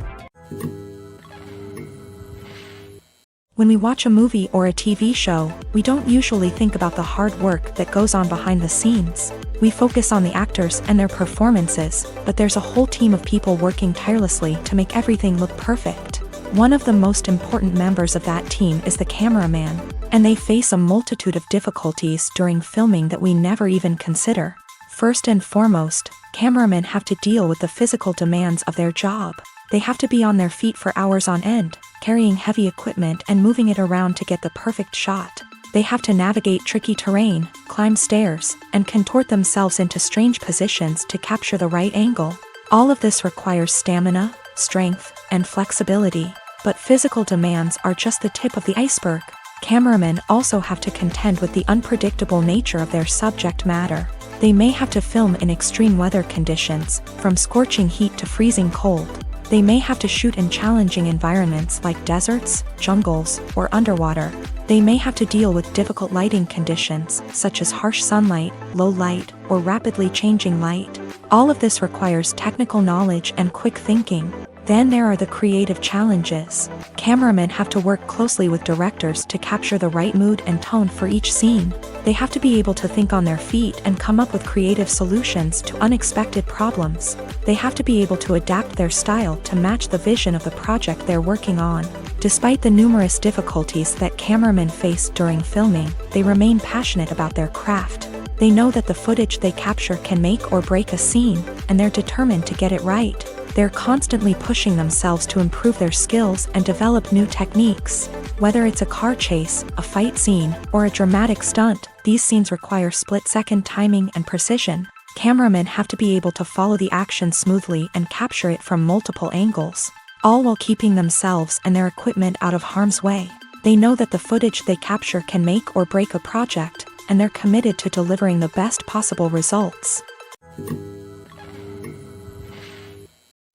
When we watch a movie or a TV show, we don't usually think about the hard work that goes on behind the scenes. We focus on the actors and their performances, but there's a whole team of people working tirelessly to make everything look perfect. One of the most important members of that team is the cameraman, and they face a multitude of difficulties during filming that we never even consider. First and foremost, cameramen have to deal with the physical demands of their job. They have to be on their feet for hours on end, carrying heavy equipment and moving it around to get the perfect shot. They have to navigate tricky terrain, climb stairs, and contort themselves into strange positions to capture the right angle. All of this requires stamina, strength, and flexibility. But physical demands are just the tip of the iceberg. Cameramen also have to contend with the unpredictable nature of their subject matter. They may have to film in extreme weather conditions, from scorching heat to freezing cold. They may have to shoot in challenging environments like deserts, jungles, or underwater. They may have to deal with difficult lighting conditions, such as harsh sunlight, low light, or rapidly changing light. All of this requires technical knowledge and quick thinking. Then there are the creative challenges. Cameramen have to work closely with directors to capture the right mood and tone for each scene. They have to be able to think on their feet and come up with creative solutions to unexpected problems. They have to be able to adapt their style to match the vision of the project they're working on. Despite the numerous difficulties that cameramen face during filming, they remain passionate about their craft. They know that the footage they capture can make or break a scene, and they're determined to get it right. They're constantly pushing themselves to improve their skills and develop new techniques. Whether it's a car chase, a fight scene, or a dramatic stunt, these scenes require split-second timing and precision. Cameramen have to be able to follow the action smoothly and capture it from multiple angles, all while keeping themselves and their equipment out of harm's way. They know that the footage they capture can make or break a project, and they're committed to delivering the best possible results.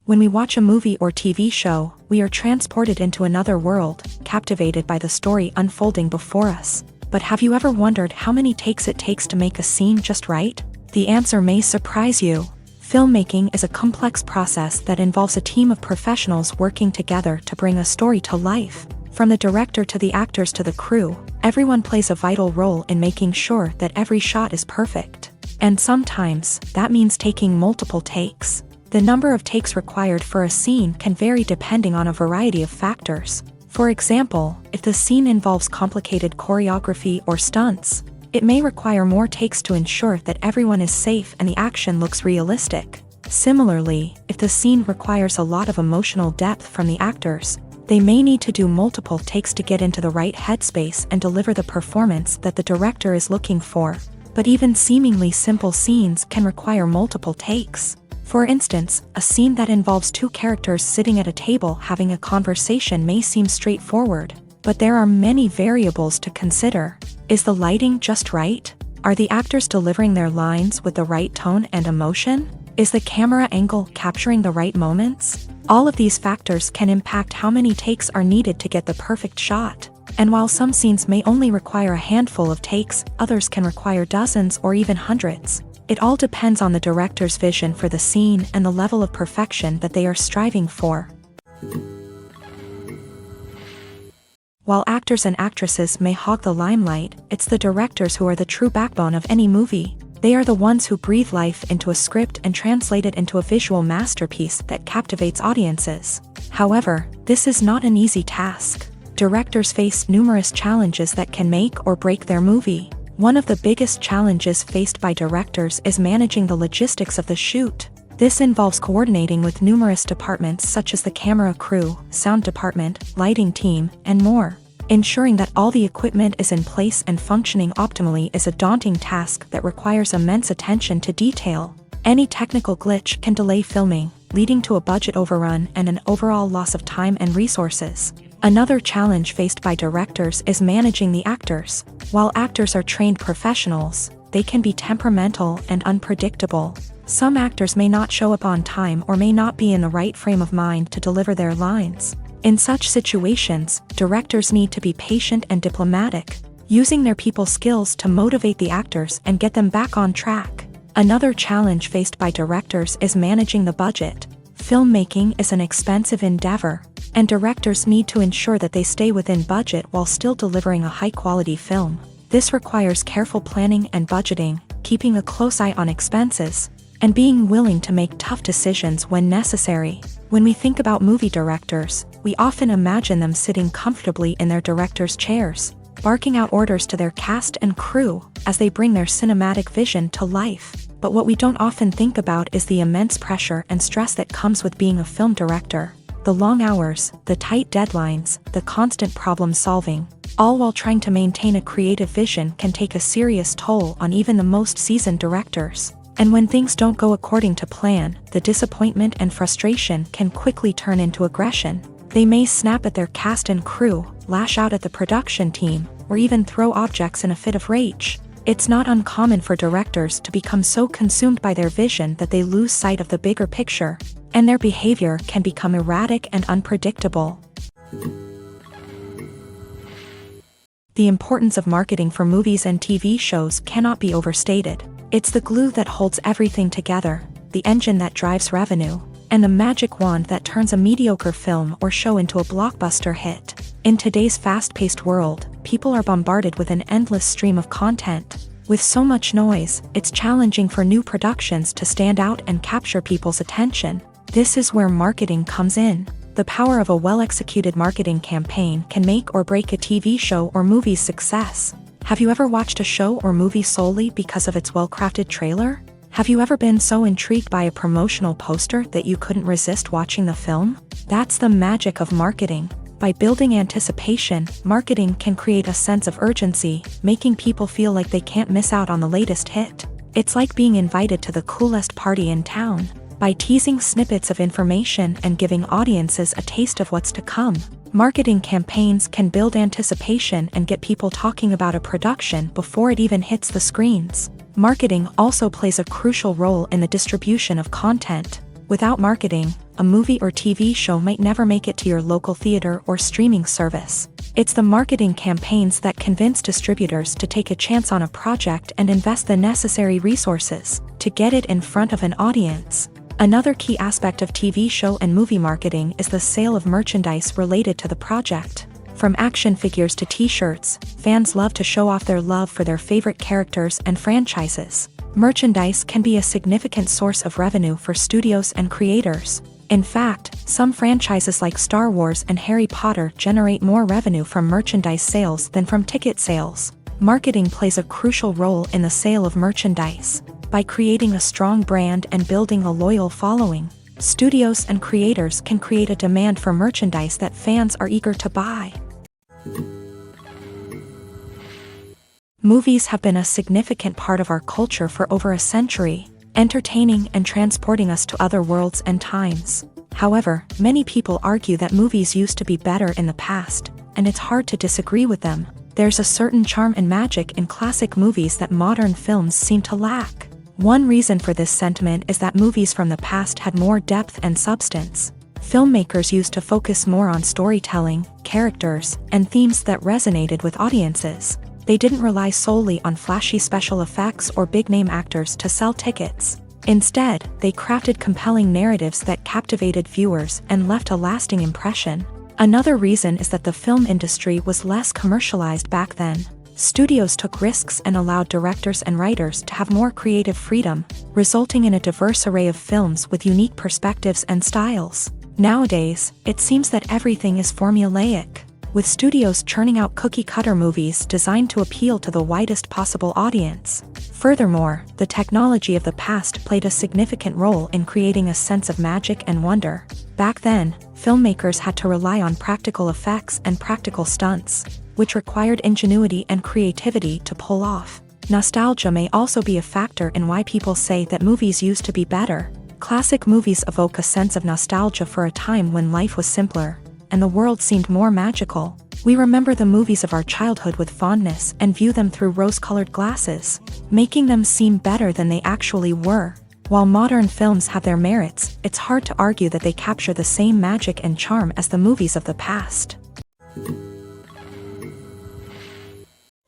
When we watch a movie or TV show, we are transported into another world, captivated by the story unfolding before us. But have you ever wondered how many takes it takes to make a scene just right? The answer may surprise you. Filmmaking is a complex process that involves a team of professionals working together to bring a story to life. From the director to the actors to the crew, everyone plays a vital role in making sure that every shot is perfect. And sometimes, that means taking multiple takes. The number of takes required for a scene can vary depending on a variety of factors. For example, if the scene involves complicated choreography or stunts, it may require more takes to ensure that everyone is safe and the action looks realistic. Similarly, if the scene requires a lot of emotional depth from the actors, they may need to do multiple takes to get into the right headspace and deliver the performance that the director is looking for. But even seemingly simple scenes can require multiple takes. For instance, a scene that involves two characters sitting at a table having a conversation may seem straightforward, but there are many variables to consider. Is the lighting just right? Are the actors delivering their lines with the right tone and emotion? Is the camera angle capturing the right moments? All of these factors can impact how many takes are needed to get the perfect shot. And while some scenes may only require a handful of takes, others can require dozens or even hundreds. It all depends on the director's vision for the scene and the level of perfection that they are striving for. While actors and actresses may hog the limelight, it's the directors who are the true backbone of any movie. They are the ones who breathe life into a script and translate it into a visual masterpiece that captivates audiences. However, this is not an easy task. Directors face numerous challenges that can make or break their movie. One of the biggest challenges faced by directors is managing the logistics of the shoot. This involves coordinating with numerous departments such as the camera crew, sound department, lighting team, and more. Ensuring that all the equipment is in place and functioning optimally is a daunting task that requires immense attention to detail. Any technical glitch can delay filming, leading to a budget overrun and an overall loss of time and resources. Another challenge faced by directors is managing the actors. While actors are trained professionals, they can be temperamental and unpredictable. Some actors may not show up on time or may not be in the right frame of mind to deliver their lines. In such situations, directors need to be patient and diplomatic, using their people skills to motivate the actors and get them back on track. Another challenge faced by directors is managing the budget. Filmmaking is an expensive endeavor, and directors need to ensure that they stay within budget while still delivering a high-quality film. This requires careful planning and budgeting, keeping a close eye on expenses, and being willing to make tough decisions when necessary. When we think about movie directors, we often imagine them sitting comfortably in their director's chairs, barking out orders to their cast and crew as they bring their cinematic vision to life. But what we don't often think about is the immense pressure and stress that comes with being a film director. The long hours, the tight deadlines, the constant problem solving, all while trying to maintain a creative vision can take a serious toll on even the most seasoned directors. And when things don't go according to plan, the disappointment and frustration can quickly turn into aggression. They may snap at their cast and crew, lash out at the production team, or even throw objects in a fit of rage. It's not uncommon for directors to become so consumed by their vision that they lose sight of the bigger picture, and their behavior can become erratic and unpredictable. The importance of marketing for movies and TV shows cannot be overstated. It's the glue that holds everything together, the engine that drives revenue, and the magic wand that turns a mediocre film or show into a blockbuster hit. In today's fast-paced world, people are bombarded with an endless stream of content. With so much noise, it's challenging for new productions to stand out and capture people's attention. This is where marketing comes in. The power of a well-executed marketing campaign can make or break a TV show or movie's success. Have you ever watched a show or movie solely because of its well-crafted trailer? Have you ever been so intrigued by a promotional poster that you couldn't resist watching the film? That's the magic of marketing. By building anticipation, marketing can create a sense of urgency, making people feel like they can't miss out on the latest hit. It's like being invited to the coolest party in town. By teasing snippets of information and giving audiences a taste of what's to come, marketing campaigns can build anticipation and get people talking about a production before it even hits the screens. Marketing also plays a crucial role in the distribution of content. Without marketing, a movie or TV show might never make it to your local theater or streaming service. It's the marketing campaigns that convince distributors to take a chance on a project and invest the necessary resources to get it in front of an audience. Another key aspect of TV show and movie marketing is the sale of merchandise related to the project. From action figures to t-shirts, fans love to show off their love for their favorite characters and franchises. Merchandise can be a significant source of revenue for studios and creators. In fact, some franchises like Star Wars and Harry Potter generate more revenue from merchandise sales than from ticket sales. Marketing plays a crucial role in the sale of merchandise. By creating a strong brand and building a loyal following, studios and creators can create a demand for merchandise that fans are eager to buy. Movies have been a significant part of our culture for over a century, entertaining and transporting us to other worlds and times. However, many people argue that movies used to be better in the past, and it's hard to disagree with them. There's a certain charm and magic in classic movies that modern films seem to lack. One reason for this sentiment is that movies from the past had more depth and substance. Filmmakers used to focus more on storytelling, characters, and themes that resonated with audiences. They didn't rely solely on flashy special effects or big-name actors to sell tickets. Instead, they crafted compelling narratives that captivated viewers and left a lasting impression. Another reason is that the film industry was less commercialized back then. Studios took risks and allowed directors and writers to have more creative freedom, resulting in a diverse array of films with unique perspectives and styles. Nowadays, it seems that everything is formulaic, with studios churning out cookie-cutter movies designed to appeal to the widest possible audience. Furthermore, the technology of the past played a significant role in creating a sense of magic and wonder. Back then, filmmakers had to rely on practical effects and practical stunts, which required ingenuity and creativity to pull off. Nostalgia may also be a factor in why people say that movies used to be better. Classic movies evoke a sense of nostalgia for a time when life was simpler, and the world seemed more magical. We remember the movies of our childhood with fondness and view them through rose-colored glasses, making them seem better than they actually were. While modern films have their merits, it's hard to argue that they capture the same magic and charm as the movies of the past.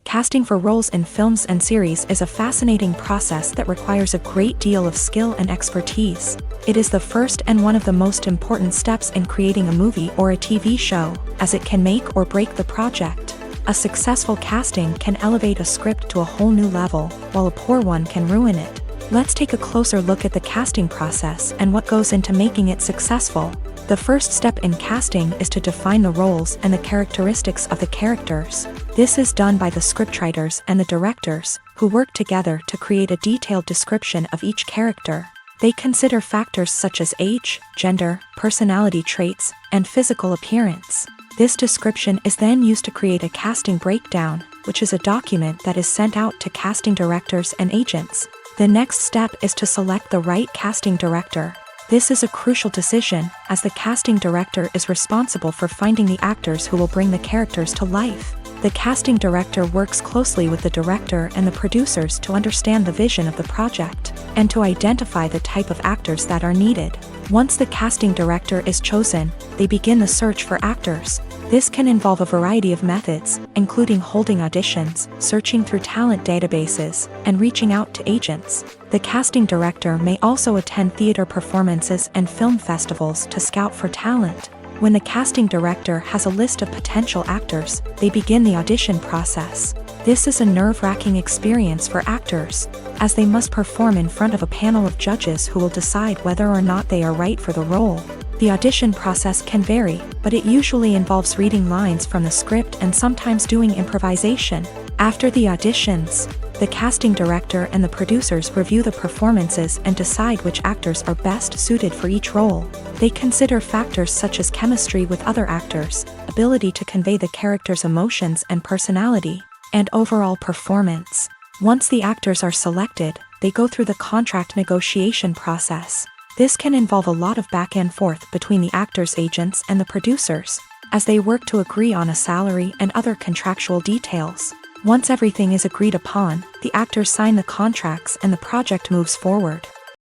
Casting for roles in films and series is a fascinating process that requires a great deal of skill and expertise. It is the first and one of the most important steps in creating a movie or a TV show, as it can make or break the project. A successful casting can elevate a script to a whole new level, while a poor one can ruin it. Let's take a closer look at the casting process and what goes into making it successful. The first step in casting is to define the roles and the characteristics of the characters. This is done by the scriptwriters and the directors, who work together to create a detailed description of each character. They consider factors such as age, gender, personality traits, and physical appearance. This description is then used to create a casting breakdown, which is a document that is sent out to casting directors and agents. The next step is to select the right casting director. This is a crucial decision, as the casting director is responsible for finding the actors who will bring the characters to life. The casting director works closely with the director and the producers to understand the vision of the project, and to identify the type of actors that are needed. Once the casting director is chosen, they begin the search for actors. This can involve a variety of methods, including holding auditions, searching through talent databases, and reaching out to agents. The casting director may also attend theater performances and film festivals to scout for talent. When the casting director has a list of potential actors, they begin the audition process. This is a nerve-wracking experience for actors, as they must perform in front of a panel of judges who will decide whether or not they are right for the role. The audition process can vary, but it usually involves reading lines from the script and sometimes doing improvisation. After the auditions, The casting director and the producers review the performances and decide which actors are best suited for each role. They consider factors such as chemistry with other actors, ability to convey the character's emotions and personality, and overall performance. Once the actors are selected, they go through the contract negotiation process. This can involve a lot of back and forth between the actors' agents and the producers, as they work to agree on a salary and other contractual details. Once everything is agreed upon, the actors sign the contracts and the project moves forward.